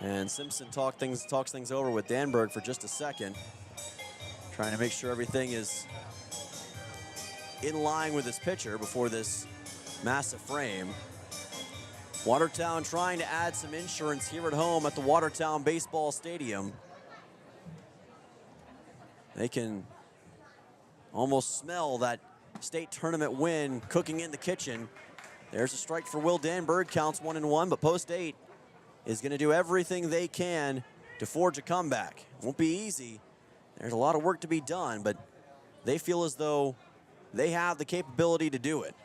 And Simpson talks things over with Danberg for just a second, trying to make sure everything is in line with his pitcher before this massive frame. Watertown trying to add some insurance here at home at the Watertown Baseball Stadium. They can almost smell that state tournament win cooking in the kitchen. There's a strike for Will Danberg, counts 1-1, but post 8 is going to do everything they can to forge a comeback. Won't be easy. There's a lot of work to be done, but they feel as though they have the capability to do it.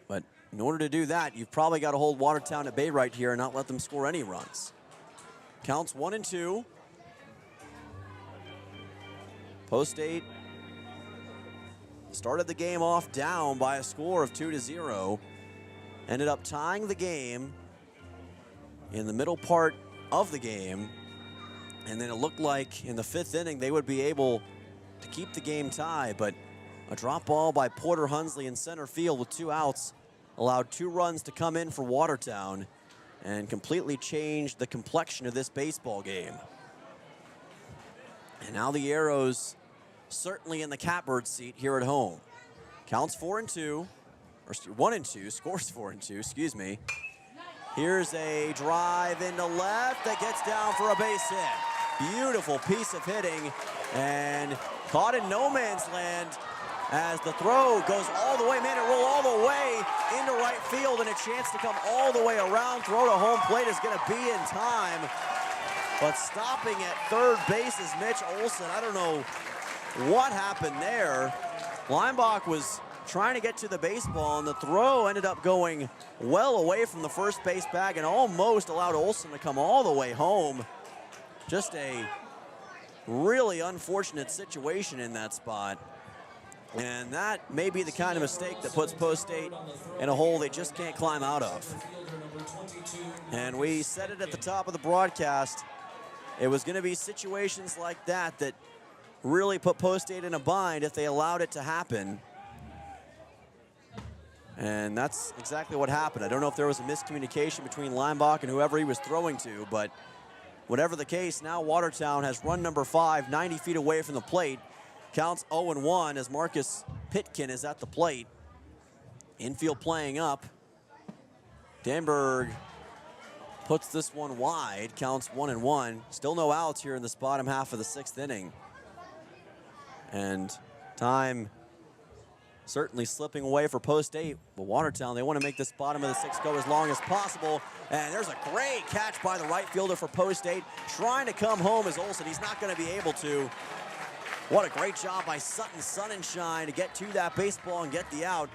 But in order to do that, you've probably got to hold Watertown at bay right here and not let them score any runs. Counts 1-2. Post 8 started the game off down by a score of 2-0. Ended up tying the game in the middle part of the game. And then it looked like in the 5th inning they would be able to keep the game tied, but a drop ball by Porter Hunsley in center field with 2 outs allowed 2 runs to come in for Watertown and completely changed the complexion of this baseball game. And now the Arrows certainly in the catbird seat here at home. Counts 4-2, or 1-2, scores 4-2, excuse me. Here's a drive into left that gets down for a base hit. Beautiful piece of hitting and caught in no man's land as the throw goes all the way, man, it rolled all the way into right field, and a chance to come all the way around. Throw to home plate is going to be in time, but stopping at third base is Mitch Olson. I don't know what happened there. Leinbach was trying to get to the baseball, and the throw ended up going well away from the first base bag and almost allowed Olson to come all the way home. Just a really unfortunate situation in that spot. And that may be the kind of mistake that puts Post State in a hole they just can't climb out of. And we said it at the top of the broadcast. It was going to be situations like that that really put Post State in a bind if they allowed it to happen. And that's exactly what happened. I don't know if there was a miscommunication between Leinbach and whoever he was throwing to, but whatever the case, now Watertown has run number 5, 90 feet away from the plate. Counts 0-1 as Marcus Pitkin is at the plate. Infield playing up. Danberg puts this one wide, counts 1-1. Still no outs here in this bottom half of the 6th inning. And time certainly slipping away for Post 8. But Watertown, they want to make this bottom of the 6th go as long as possible. And there's a great catch by the right fielder for Post 8. Trying to come home is Olson. He's not going to be able to. What a great job by Sutton Sonnenschein to get to that baseball and get the out.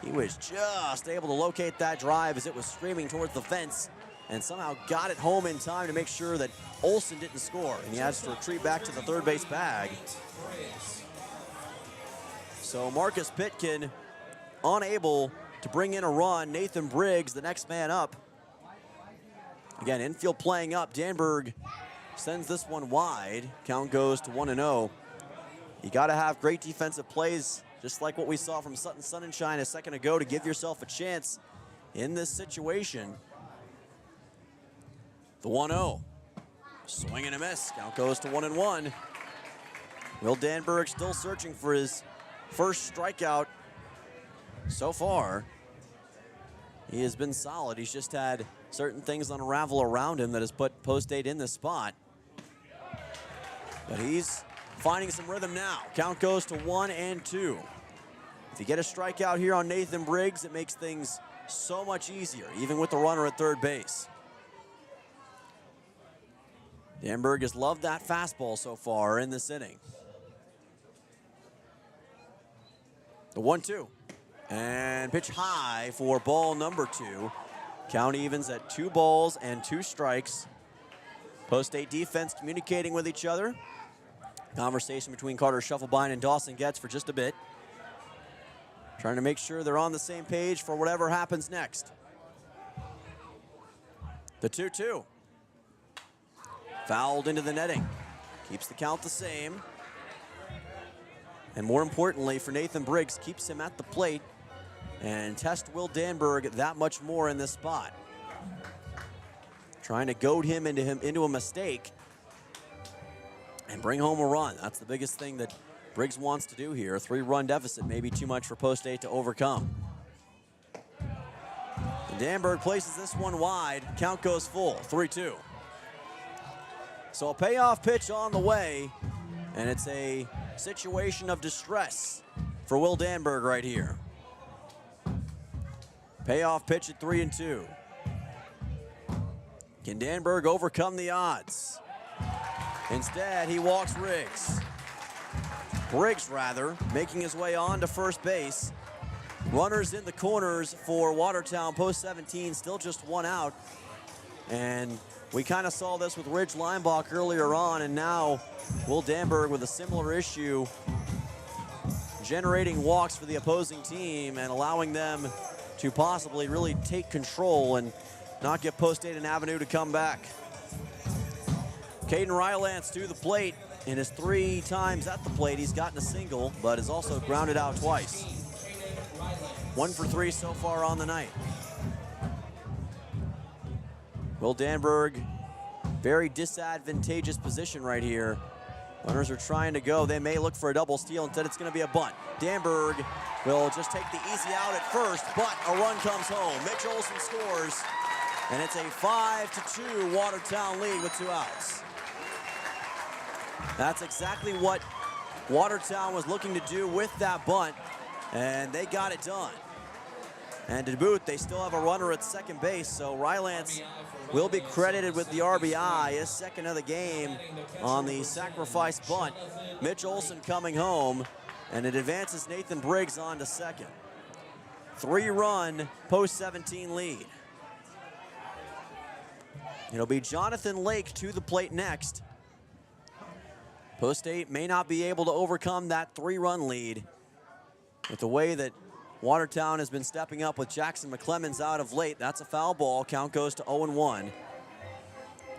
He was just able to locate that drive as it was screaming towards the fence and somehow got it home in time to make sure that Olson didn't score. And he has to retreat back to the third base bag. So Marcus Pitkin unable to bring in a run. Nathan Briggs, the next man up. Again, infield playing up. Danberg sends this one wide. Count goes to 1-0. You got to have great defensive plays, just like what we saw from Sutton Sonnenschein a second ago, to give yourself a chance in this situation. The 1-0. Swing and a miss. Count goes to 1-1. Will Danberg still searching for his first strikeout so far. He has been solid. He's just had certain things unravel around him that has put Post 8 in this spot. But he's finding some rhythm now. Count goes to 1-2. If you get a strikeout here on Nathan Briggs, it makes things so much easier, even with the runner at third base. Danberg has loved that fastball so far in this inning. The 1-2. And pitch high for ball number 2. Count evens at 2 balls and 2 strikes Post State defense communicating with each other. Conversation between Carter Shufflebein and Dawson Getz for just a bit. Trying to make sure they're on the same page for whatever happens next. The 2-2. Fouled into the netting. Keeps the count the same. And more importantly for Nathan Briggs, keeps him at the plate and test Will Danberg that much more in this spot. Trying to goad him into a mistake and bring home a run. That's the biggest thing that Briggs wants to do here. A 3-run deficit may be too much for Post State to overcome. And Danberg places this one wide. Count goes full, 3-2. So a payoff pitch on the way, and it's a situation of distress for Will Danberg right here. Payoff pitch at 3-2. Can Danberg overcome the odds? Instead, he walks Briggs, making his way on to first base. Runners in the corners for Watertown. Post 17, still just one out. And we kind of saw this with Ridge Leinbach earlier on, and now Will Danberg with a similar issue, generating walks for the opposing team and allowing them to possibly really take control and not give Post State an avenue to come back. Caden Rylance to the plate. In his 3 times at the plate, he's gotten a single, but has also grounded out twice. 1 for 3 so far on the night. Will Danberg, very disadvantageous position right here. Runners are trying to go. They may look for a double steal. Instead, it's going to be a bunt. Danberg will just take the easy out at first, but a run comes home. Mitch Olson scores, and it's a 5-2 Watertown lead with 2 outs. That's exactly what Watertown was looking to do with that bunt, and they got it done. And to boot, they still have a runner at second base, so Rylance will be credited with the RBI, his second of the game on the sacrifice bunt. Mitch Olson coming home, and it advances Nathan Briggs on to second. 3-run post 17 lead. It'll be Jonathan Lake to the plate next. Post State may not be able to overcome that 3-run lead with the way that Watertown has been stepping up with Jackson McClemens out of late. That's a foul ball. Count goes to 0-1.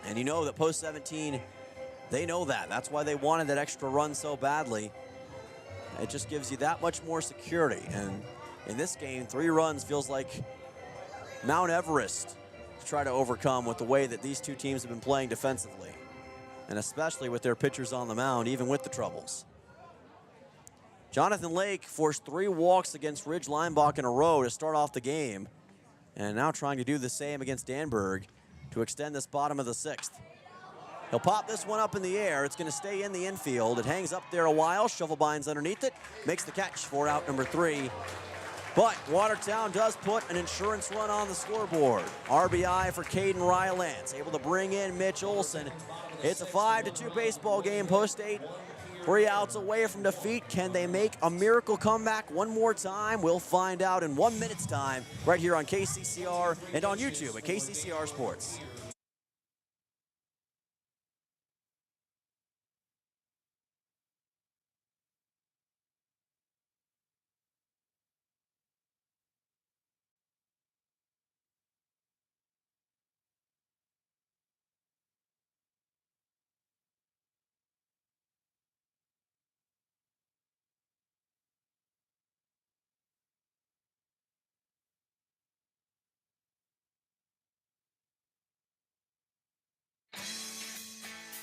And you know that post 17, they know that. That's why they wanted that extra run so badly. It just gives you that much more security. And in this game, 3 runs feels like Mount Everest to try to overcome with the way that these two teams have been playing defensively. And especially with their pitchers on the mound, even with the troubles. Jonathan Lake forced 3 walks against Ridge Leinbach in a row to start off the game, and now trying to do the same against Danberg to extend this bottom of the 6th. He'll pop this one up in the air. It's going to stay in the infield. It hangs up there a while. Shovelbein's underneath it. Makes the catch for out number 3. But Watertown does put an insurance run on the scoreboard. RBI for Caden Rylance, able to bring in Mitch Olson. It's a 5-2 baseball game. Post State 3 outs away from defeat. Can they make a miracle comeback one more time? We'll find out in 1 minute's time right here on KCCR and on YouTube at KCCR Sports.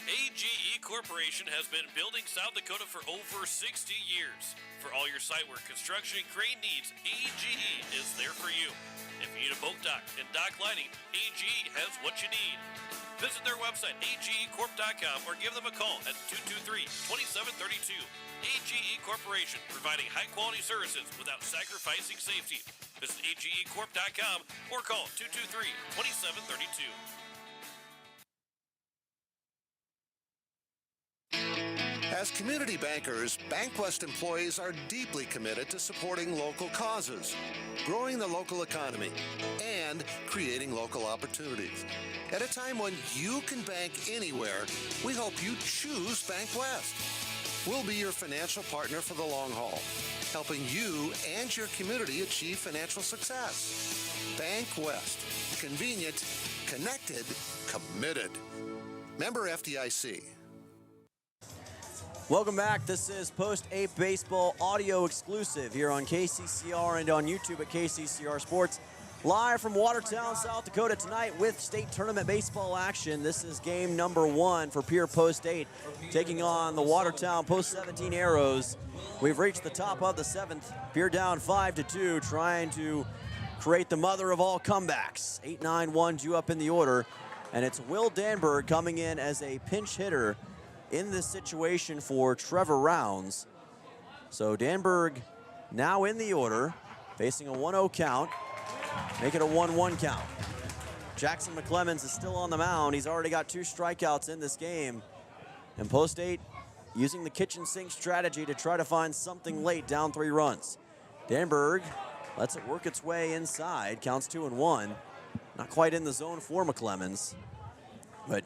AGE Corporation has been building South Dakota for over 60 years. For all your site work, construction, and crane needs, AGE is there for you. If you need a boat dock and dock lighting, AGE has what you need. Visit their website, agecorp.com, or give them a call at 223-2732. AGE Corporation, providing high-quality services without sacrificing safety. Visit agecorp.com or call 223-2732. As community bankers, BankWest employees are deeply committed to supporting local causes, growing the local economy, and creating local opportunities. At a time when you can bank anywhere, we hope you choose BankWest. We'll be your financial partner for the long haul, helping you and your community achieve financial success. BankWest. Convenient, connected, committed. Member FDIC. Welcome back. This is Post 8 Baseball audio exclusive here on KCCR and on YouTube at KCCR Sports. Live from Watertown, South Dakota tonight with state tournament baseball action. This is game number 1 for Pierre Post 8, taking on the Watertown Post 17 Arrows. We've reached the top of the 7th. Pierre down 5-2, trying to create the mother of all comebacks. 8-9-1 due up in the order, and it's Will Danberg coming in as a pinch hitter in this situation for Trevor Rounds. So Danberg now in the order, facing a 1-0 count, make it a 1-1 count. Jackson McClemens is still on the mound. He's already got 2 strikeouts in this game. And Post 8 using the kitchen sink strategy to try to find something late, down 3 runs. Danberg lets it work its way inside, counts 2-1. Not quite in the zone for McClemens, but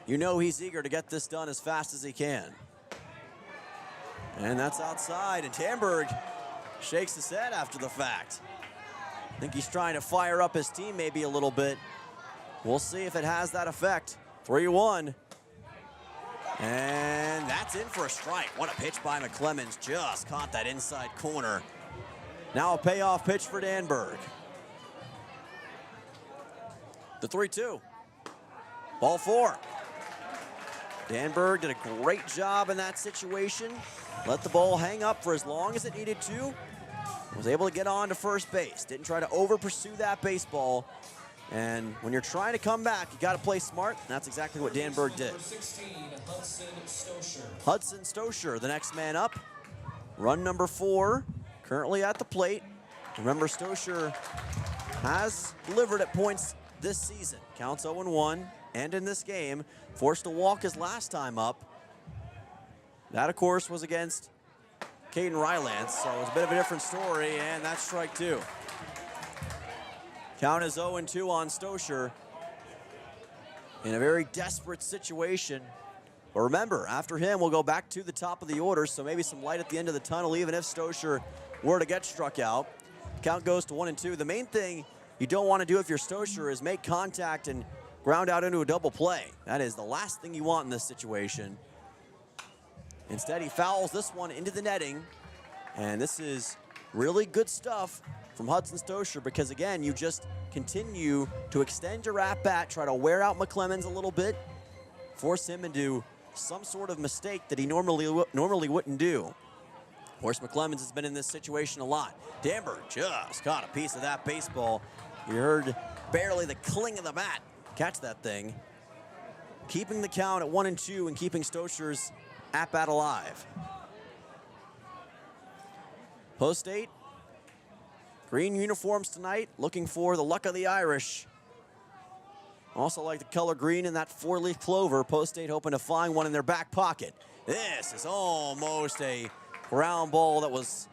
you know he's eager to get this done as fast as he can. And that's outside, and Danberg shakes his head after the fact. I think he's trying to fire up his team maybe a little bit. We'll see if it has that effect. 3-1. And that's in for a strike. What a pitch by McClemens. Just caught that inside corner. Now a payoff pitch for Danberg. The 3-2. Ball 4. Danberg did a great job in that situation. Let the ball hang up for as long as it needed to. Was able to get on to first base. Didn't try to over pursue that baseball. And when you're trying to come back, you got to play smart. And that's exactly what Danberg did. 16, Hudson Stosher. Hudson Stosher, the next man up. Run number 4, currently at the plate. Remember, Stosher has delivered at points this season. Counts 0-1, and in this game, forced to walk his last time up. That, of course, was against Caden Rylance, so it was a bit of a different story, and that's strike 2. Count is 0-2 on Stosher in a very desperate situation. But remember, after him, we'll go back to the top of the order, so maybe some light at the end of the tunnel, even if Stosher were to get struck out. Count goes to 1-2. The main thing you don't want to do if you're Stosher is make contact and ground out into a double play. That is the last thing you want in this situation. Instead, he fouls this one into the netting, and this is really good stuff from Hudson Stosher because, again, you just continue to extend your at-bat, try to wear out McClemens a little bit, force him into some sort of mistake that he normally wouldn't do. Of course, McClemens has been in this situation a lot. Danberg just caught a piece of that baseball. You heard barely the cling of the bat catch that thing. Keeping the count at 1-2 and keeping Stosher's at-bat alive. Post 8, green uniforms tonight, looking for the luck of the Irish. Also like the color green in that 4-leaf clover. Post 8 hoping to find one in their back pocket. This is almost a ground ball that was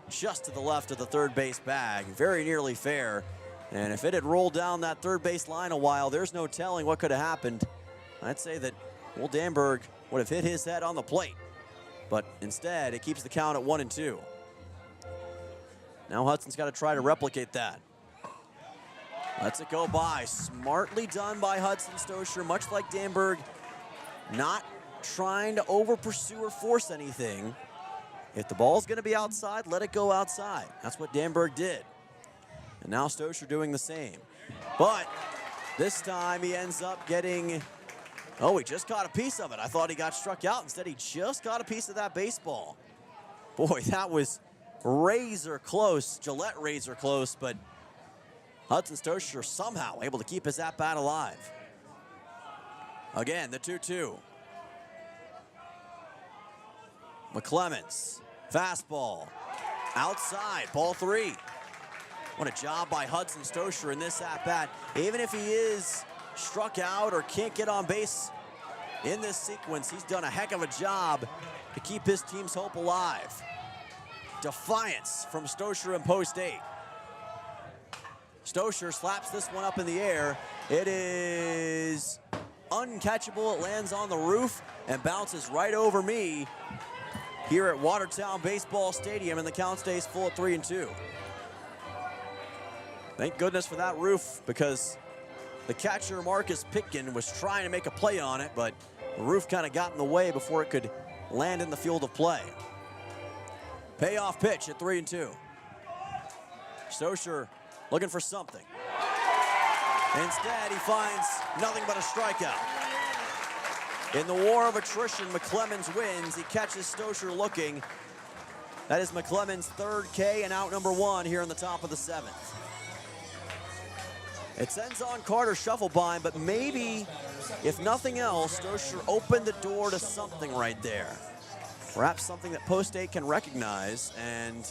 just to the left of the third base bag. Very nearly fair. And if it had rolled down that third base line a while, there's no telling what could have happened. I'd say that Will Danberg would have hit his head on the plate. But instead, it keeps the count at 1-2. Now Hudson's got to try to replicate that. Lets it go by. Smartly done by Hudson Stosher, much like Danberg, not trying to over pursue or force anything. If the ball's going to be outside, let it go outside. That's what Danberg did. And now Stosher doing the same. But this time he ends up getting, oh, he just caught a piece of it. I thought he got struck out. Instead, he just got a piece of that baseball. Boy, that was razor close, Gillette razor close, but Hudson Stosher somehow able to keep his at-bat alive. Again, the 2-2. McClemens, fastball, outside, ball 3. What a job by Hudson Stosher in this at-bat. Even if he is struck out or can't get on base in this sequence, he's done a heck of a job to keep his team's hope alive. Defiance from Stoscher in post 8. Stoscher slaps this one up in the air. It is uncatchable. It lands on the roof and bounces right over me here at Watertown Baseball Stadium, and the count stays full at 3-2. Thank goodness for that roof, because the catcher, Marcus Pitkin, was trying to make a play on it, but the roof kind of got in the way before it could land in the field of play. Payoff pitch at 3-2. Stoscher looking for something. Instead, he finds nothing but a strikeout. In the war of attrition, McClemens wins. He catches Stoscher looking. That is McClemens' third K and out number 1 here in the top of the 7th. It sends on Carter Schuffelbein, but maybe, if nothing else, Stoscher opened the door to something right there. Perhaps something that Post 8 can recognize, and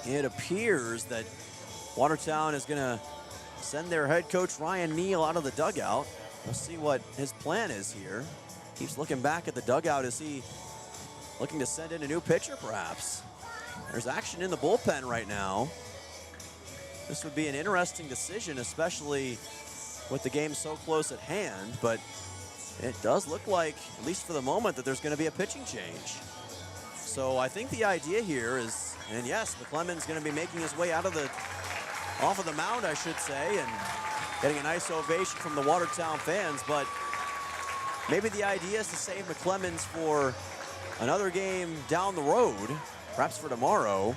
it appears that Watertown is going to send their head coach Ryan Neal out of the dugout. We'll see what his plan is here. Keeps looking back at the dugout. Is he looking to send in a new pitcher, perhaps? There's action in the bullpen right now. This would be an interesting decision, especially with the game so close at hand, but it does look like, at least for the moment, that there's going to be a pitching change. So I think the idea here is, and yes, McClemens going to be making his way off of the mound, I should say, and getting a nice ovation from the Watertown fans, but maybe the idea is to save McClemens for another game down the road, perhaps for tomorrow.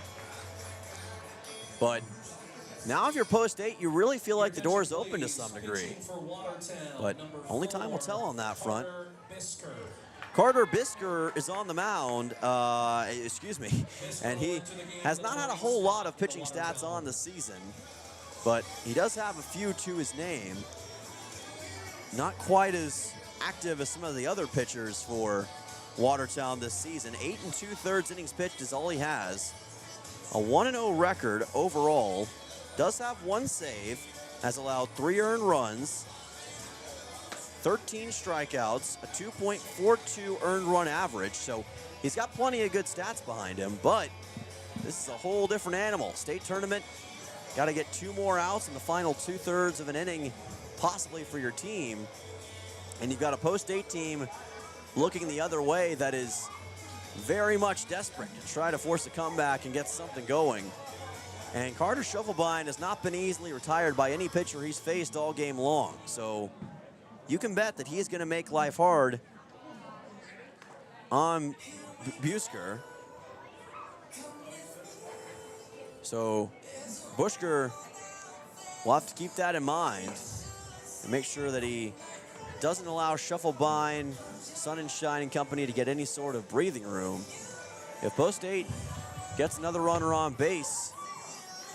But now if you're Post 8, you really feel like the door is open to some degree. But only time will tell on that front. Carter Bisker is on the mound, and he has not had a whole lot of pitching stats on the season, but he does have a few to his name. Not quite as active as some of the other pitchers for Watertown this season. 8 2/3 innings pitched is all he has. A 1-0 record overall. Does have 1 save, has allowed 3 earned runs, 13 strikeouts, a 2.42 earned run average, so he's got plenty of good stats behind him, but this is a whole different animal. State tournament, got to get 2 more outs in the final 2/3 of an inning, possibly for your team, and you've got a Post 8 team looking the other way that is very much desperate to try to force a comeback and get something going. And Carter Schuffelbein has not been easily retired by any pitcher he's faced all game long. So you can bet that he's going to make life hard on Busker. So Busker will have to keep that in mind and make sure that he doesn't allow Schuffelbein, Sun and Shine and company to get any sort of breathing room. If Post 8 gets another runner on base,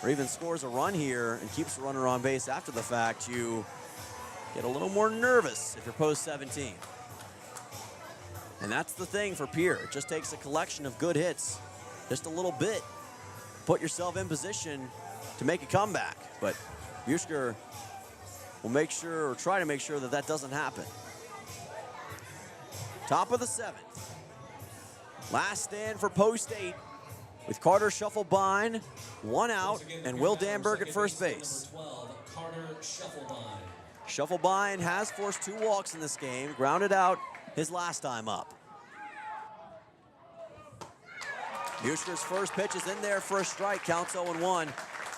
or even scores a run here and keeps a runner on base after the fact, you get a little more nervous if you're Post 17. And that's the thing for Pierre. It just takes a collection of good hits, just a little bit, put yourself in position to make a comeback. But Busker will make sure, or try to make sure, that that doesn't happen. Top of the 7th. Last stand for Post 8. With Carter Schuffelbein, 1 out, and Will Danberg at first base. Schuffelbein has forced 2 walks in this game, grounded out his last time up. Busker's first pitch is in there for a strike, counts 0-1.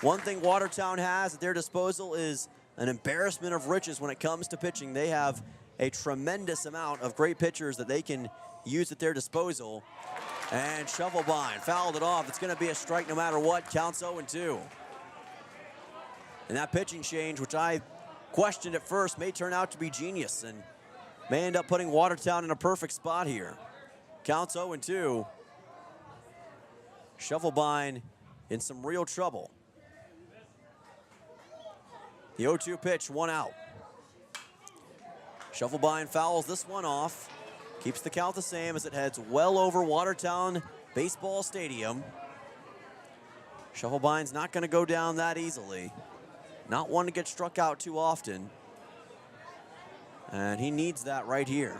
One thing Watertown has at their disposal is an embarrassment of riches when it comes to pitching. They have a tremendous amount of great pitchers that they can use at their disposal. And Schuffelbein fouled it off. It's going to be a strike no matter what. Counts 0-2. And that pitching change, which I questioned at first, may turn out to be genius and may end up putting Watertown in a perfect spot here. Counts 0-2. Schuffelbein in some real trouble. The 0-2 pitch, 1 out. Schuffelbein fouls this one off. Keeps the count the same as it heads well over Watertown Baseball Stadium. Schuffelbein's not going to go down that easily. Not one to get struck out too often. And he needs that right here.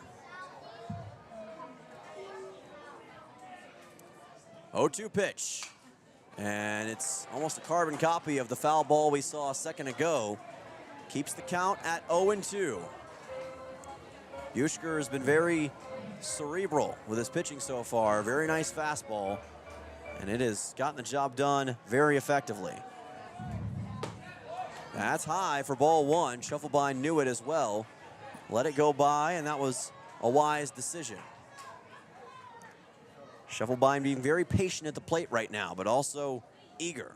0-2 pitch. And it's almost a carbon copy of the foul ball we saw a second ago. Keeps the count at 0-2. Bushker has been very cerebral with his pitching so far. Very nice fastball. And it has gotten the job done very effectively. That's high for ball one. Schuffelbein knew it as well. Let it go by, and that was a wise decision. Schuffelbein being very patient at the plate right now, but also eager.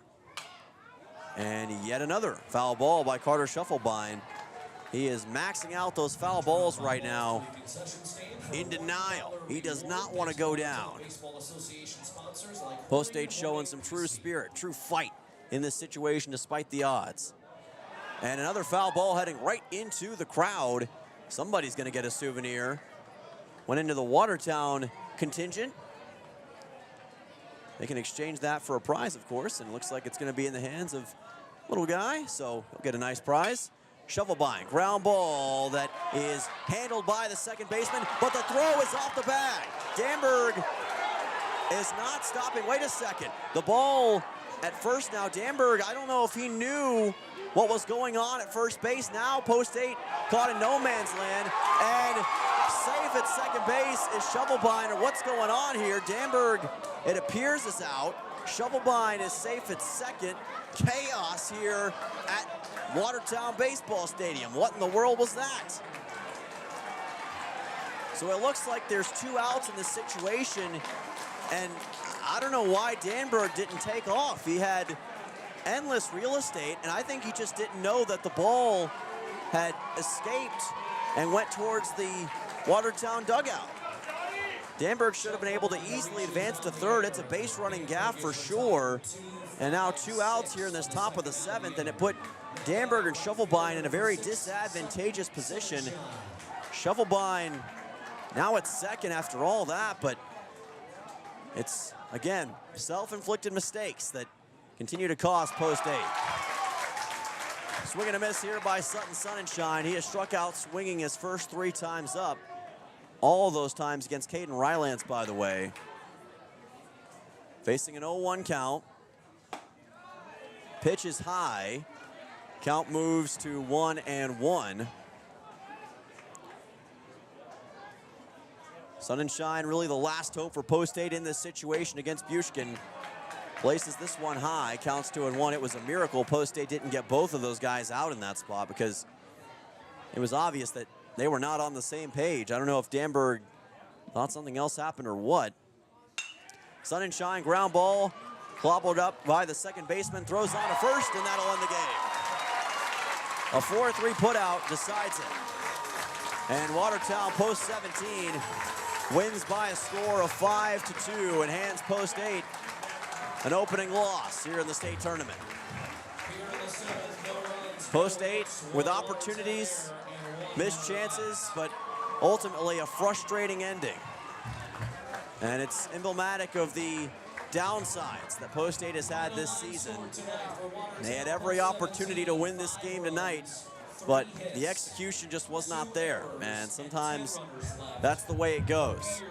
And yet another foul ball by Carter Schuffelbein. He is maxing out those foul balls right now in denial. He does not want to go down. Post-State showing some true spirit, true fight in this situation despite the odds. And another foul ball heading right into the crowd. Somebody's going to get a souvenir. Went into the Watertown contingent. They can exchange that for a prize, of course, and it looks like it's going to be in the hands of little guy, so he'll get a nice prize. Schuffelbein, ground ball that is handled by the second baseman, but the throw is off the bag. Danberg is not stopping. Wait a second. The ball at first now. Danberg, I don't know if he knew what was going on at first base. Now Post-State caught in no man's land, and safe at second base is Schuffelbein. Or what's going on here? Danberg, it appears, is out. Schuffelbein is safe at second. Chaos here at Watertown Baseball Stadium. What in the world was that? So it looks like there's 2 outs in this situation, and I don't know why Danberg didn't take off. He had endless real estate, and I think he just didn't know that the ball had escaped and went towards the Watertown dugout. Danberg should have been able to easily advance to third. It's a base running gaffe for sure. And now 2 outs here in this top of the 7th, and it put Danberg and Schuffelbein in a very disadvantageous position. Schuffelbein now at second after all that, but it's, again, self-inflicted mistakes that continue to cost Post-State. Swing and a miss here by Sutton Sunshine. He has struck out swinging his first 3 times up. All those times against Caden Rylance, by the way. Facing an 0-1 count. Pitch is high. Count moves to 1-1. Sunshine really the last hope for Post-State in this situation against Bushkin. Places this one high, counts 2-1. It was a miracle Post-State didn't get both of those guys out in that spot, because it was obvious that they were not on the same page. I don't know if Danberg thought something else happened or what. Sunshine ground ball, clobbered up by the second baseman, throws on to first, and that'll end the game. A 4-3 putout decides it. And Watertown Post 17 wins by a score of 5-2 and hands Post-State an opening loss here in the state tournament. Post-State with opportunities, missed chances, but ultimately a frustrating ending. And it's emblematic of the downsides that Post-State has had this season. They had every opportunity to win this game tonight, but the execution just was not there, and sometimes that's the way it goes.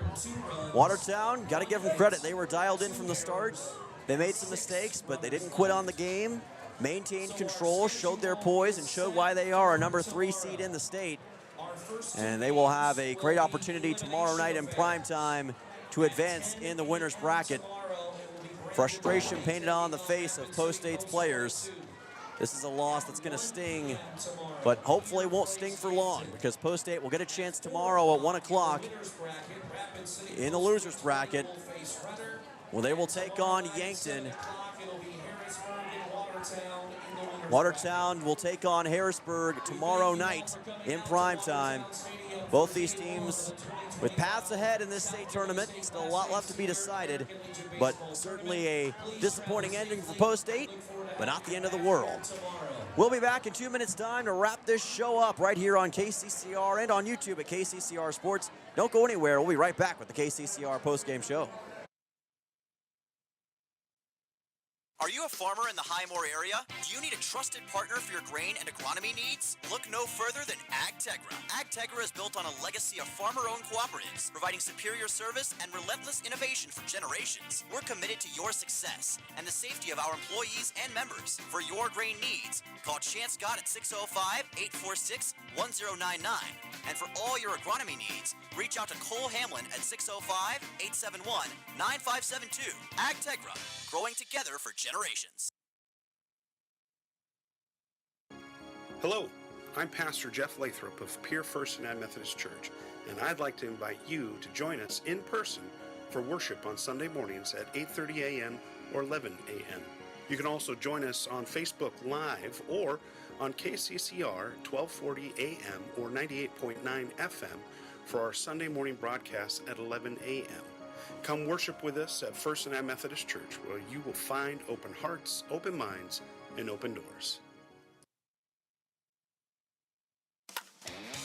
Watertown, got to give them credit. They were dialed in from the start. They made some mistakes, but they didn't quit on the game, maintained control, showed their poise, and showed why they are a number 3 seed in the state. And they will have a great opportunity tomorrow night in prime time to advance in the winner's bracket. Frustration painted on the face of Post-State's players. This is a loss that's going to sting, but hopefully won't sting for long, because Post-State will get a chance tomorrow at 1 o'clock in the loser's bracket. Well, they will take on Yankton. Watertown will take on Harrisburg tomorrow night in prime time. Both these teams with paths ahead in this state tournament. Still a lot left to be decided, but certainly a disappointing ending for Post-State, but not the end of the world. We'll be back in 2 minutes' time to wrap this show up right here on KCCR and on YouTube at KCCR Sports. Don't go anywhere. We'll be right back with the KCCR postgame show. Are you a farmer in the Highmore area? Do you need a trusted partner for your grain and agronomy needs? Look no further than AgTegra. AgTegra is built on a legacy of farmer-owned cooperatives, providing superior service and relentless innovation for generations. We're committed to your success and the safety of our employees and members. For your grain needs, call Chance Scott at 605-846-1099. And for all your agronomy needs, reach out to Cole Hamlin at 605-871-9572. AgTegra, growing together for generations. Hello, I'm Pastor Jeff Lathrop of Pierre First United Methodist Church, and I'd like to invite you to join us in person for worship on Sunday mornings at 8:30 a.m. or 11 a.m. You can also join us on Facebook Live or on KCCR 1240 a.m. or 98.9 FM for our Sunday morning broadcast at 11 a.m. Come worship with us at First United Methodist Church, where you will find open hearts, open minds, and open doors.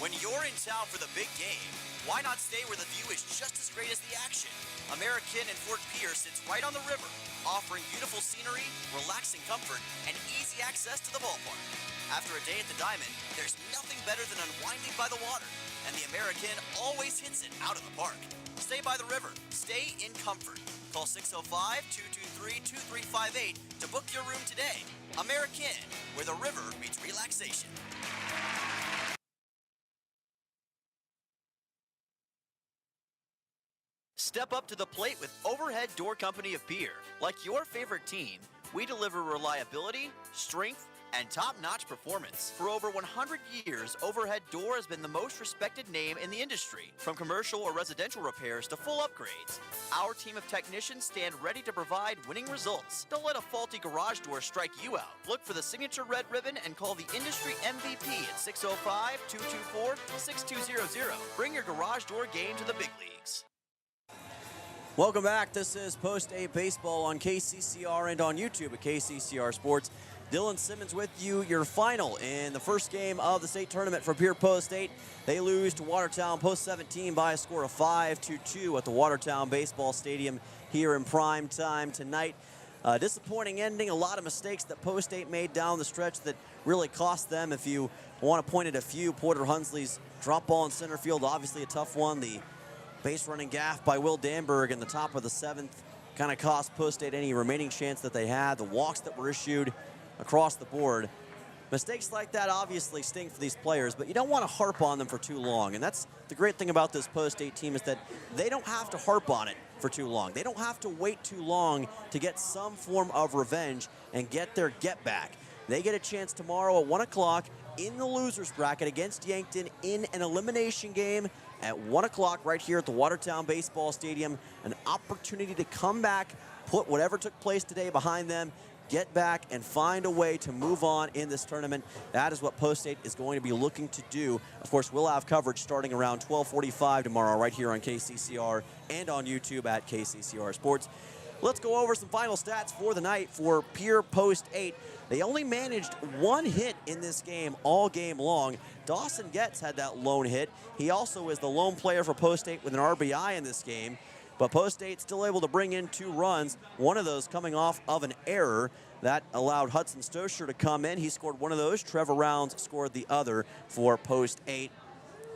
When you're in town for the big game, why not stay where the view is just as great as the action? American in Fort Pierre sits right on the river, offering beautiful scenery, relaxing comfort, and easy access to the ballpark. After a day at the Diamond, there's nothing better than unwinding by the water, and the American always hits it out of the park. Stay by the river. Stay in comfort. Call 605-223-2358 to book your room today. American, where the river meets relaxation. Step up to the plate with Overhead Door Company of Pierre. Like your favorite team, we deliver reliability, strength, and top-notch performance. For over 100 years, Overhead Door has been the most respected name in the industry. From commercial or residential repairs to full upgrades, our team of technicians stand ready to provide winning results. Don't let a faulty garage door strike you out. Look for the signature red ribbon and call the industry MVP at 605-224-6200. Bring your garage door game to the big leagues. Welcome back. This is Post 8 Baseball on KCCR and on YouTube at KCCR Sports. Dylan Simmons with you, your final in the first game of the state tournament for Pierre Post 8. They lose to Watertown Post 17 by a score of 5-2 at the Watertown Baseball Stadium here in prime time tonight. Disappointing ending, a lot of mistakes that Post 8 made down the stretch that really cost them. If you want to point at a few, Porter Hunsley's drop ball in center field, obviously a tough one. The base running gaff by Will Danberg in the top of the seventh kind of cost Post 8 any remaining chance that they had. The walks that were issued across the board. Mistakes like that obviously sting for these players, but you don't want to harp on them for too long. And that's the great thing about this Post 8 team, is that they don't have to harp on it for too long. They don't have to wait too long to get some form of revenge and get their get back. They get a chance tomorrow at 1 o'clock in the losers bracket against Yankton in an elimination game at 1 o'clock right here at the Watertown Baseball Stadium. An opportunity to come back, put whatever took place today behind them, get back and find a way to move on in this tournament. That is what Post 8 is going to be looking to do. Of course, we'll have coverage starting around 12:45 tomorrow right here on KCCR and on YouTube at KCCR Sports. Let's go over some final stats for the night for Pierre Post 8. They only managed one hit in this game all game long. Dawson Getz had that lone hit. He also is the lone player for Post 8 with an RBI in this game. But Post 8 still able to bring in 2 runs, one of those coming off of an error. That allowed Hudson Stosher to come in. He scored one of those. Trevor Rounds scored the other for Post 8.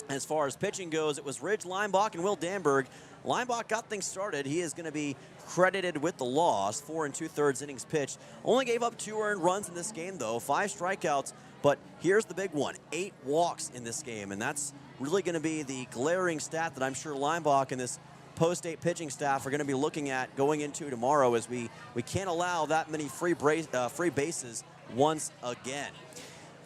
As far as pitching goes, it was Ridge Leinbach and Will Danberg. Leinbach got things started. He is going to be credited with the loss. 4 2/3 innings pitched. Only gave up 2 earned runs in this game, though. 5 strikeouts. But here's the big one. 8 walks in this game. And that's really going to be the glaring stat that I'm sure Leinbach and this Post 8 pitching staff are going to be looking at going into tomorrow, as we can't allow that many free bases once again.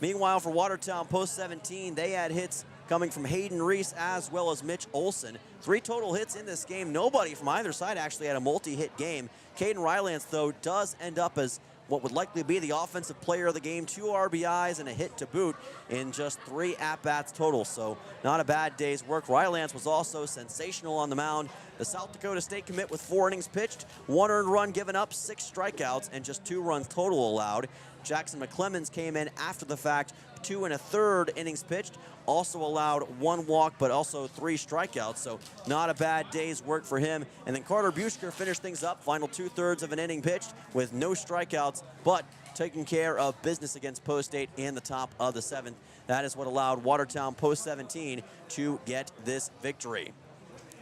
Meanwhile, for Watertown Post 17, they had hits coming from Hayden Reese as well as Mitch Olson. 3 total hits in this game. Nobody from either side actually had a multi-hit game. Caden Rylance, though, does end up as what would likely be the offensive player of the game. 2 RBIs and a hit to boot in just 3 at-bats total. So not a bad day's work. Rylance was also sensational on the mound. The South Dakota State commit with 4 innings pitched, 1 earned run given up, 6 strikeouts, and just 2 runs total allowed. Jackson McClemens came in after the fact, 2 1/3 innings pitched, also allowed 1 walk, but also 3 strikeouts, so not a bad day's work for him. And then Carter Buschker finished things up, final 2/3 of an inning pitched with no strikeouts, but taking care of business against Post State in the top of the 7th. That is what allowed Watertown Post 17 to get this victory.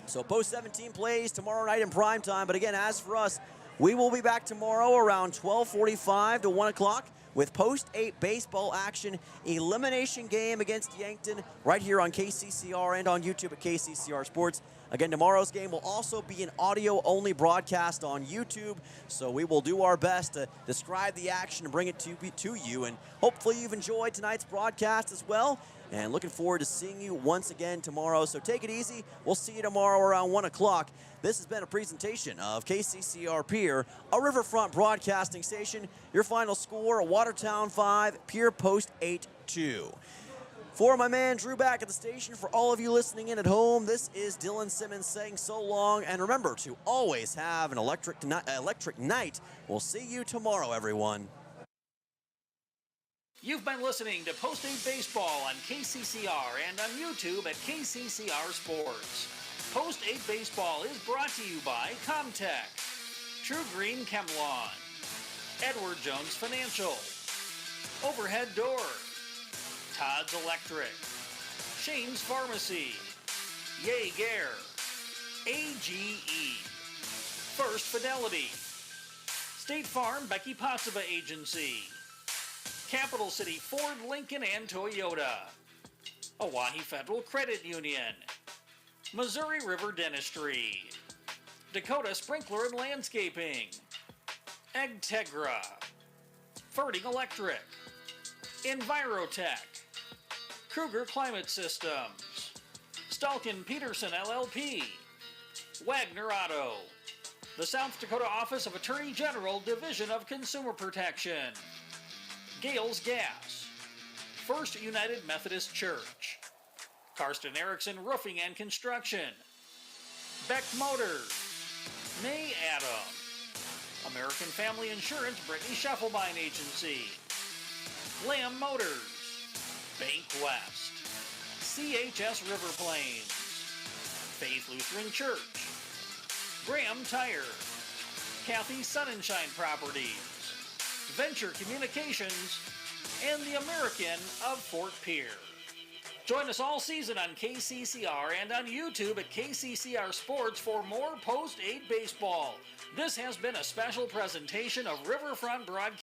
So Post 17 plays tomorrow night in prime time. But again, as for us, we will be back tomorrow around 12:45 to 1 o'clock with Post 8 baseball action, elimination game against Yankton right here on KCCR and on YouTube at KCCR Sports. Again, tomorrow's game will also be an audio-only broadcast on YouTube, so we will do our best to describe the action and bring it to you, and hopefully you've enjoyed tonight's broadcast as well, and looking forward to seeing you once again tomorrow. So take it easy. We'll see you tomorrow around 1 o'clock. This has been a presentation of KCCR Pierre, a Riverfront broadcasting station. Your final score, Watertown 5, Pierre Post 8-2. For my man Drew back at the station, for all of you listening in at home, this is Dylan Simmons saying so long, and remember to always have an electric night. We'll see you tomorrow, everyone. You've been listening to Post 8 Baseball on KCCR and on YouTube at KCCR Sports. Post 8 Baseball is brought to you by Comtech, True Green Chemlawn, Edward Jones Financial, Overhead Door, Todd's Electric, Shane's Pharmacy, Jaeger, AGE, First Fidelity, State Farm Becky Pottseva Agency, Capital City Ford, Lincoln, and Toyota, Oahe Federal Credit Union, Missouri River Dentistry, Dakota Sprinkler and Landscaping, Egtegra, Ferding Electric, Envirotech, Kruger Climate Systems, Stalkin Peterson LLP, Wagner Auto, the South Dakota Office of Attorney General, Division of Consumer Protection, Gales Gas, First United Methodist Church, Karsten Erickson Roofing and Construction, Beck Motors, May Adam, American Family Insurance Brittany Scheffelbein Agency, Lamb Motors, Bank West, CHS River Plains, Faith Lutheran Church, Graham Tire, Kathy Sunshine Properties, Venture Communications, and the American of Fort Pierre. Join us all season on KCCR and on YouTube at KCCR Sports for more Post 8 Baseball. This has been a special presentation of Riverfront Broadcasting.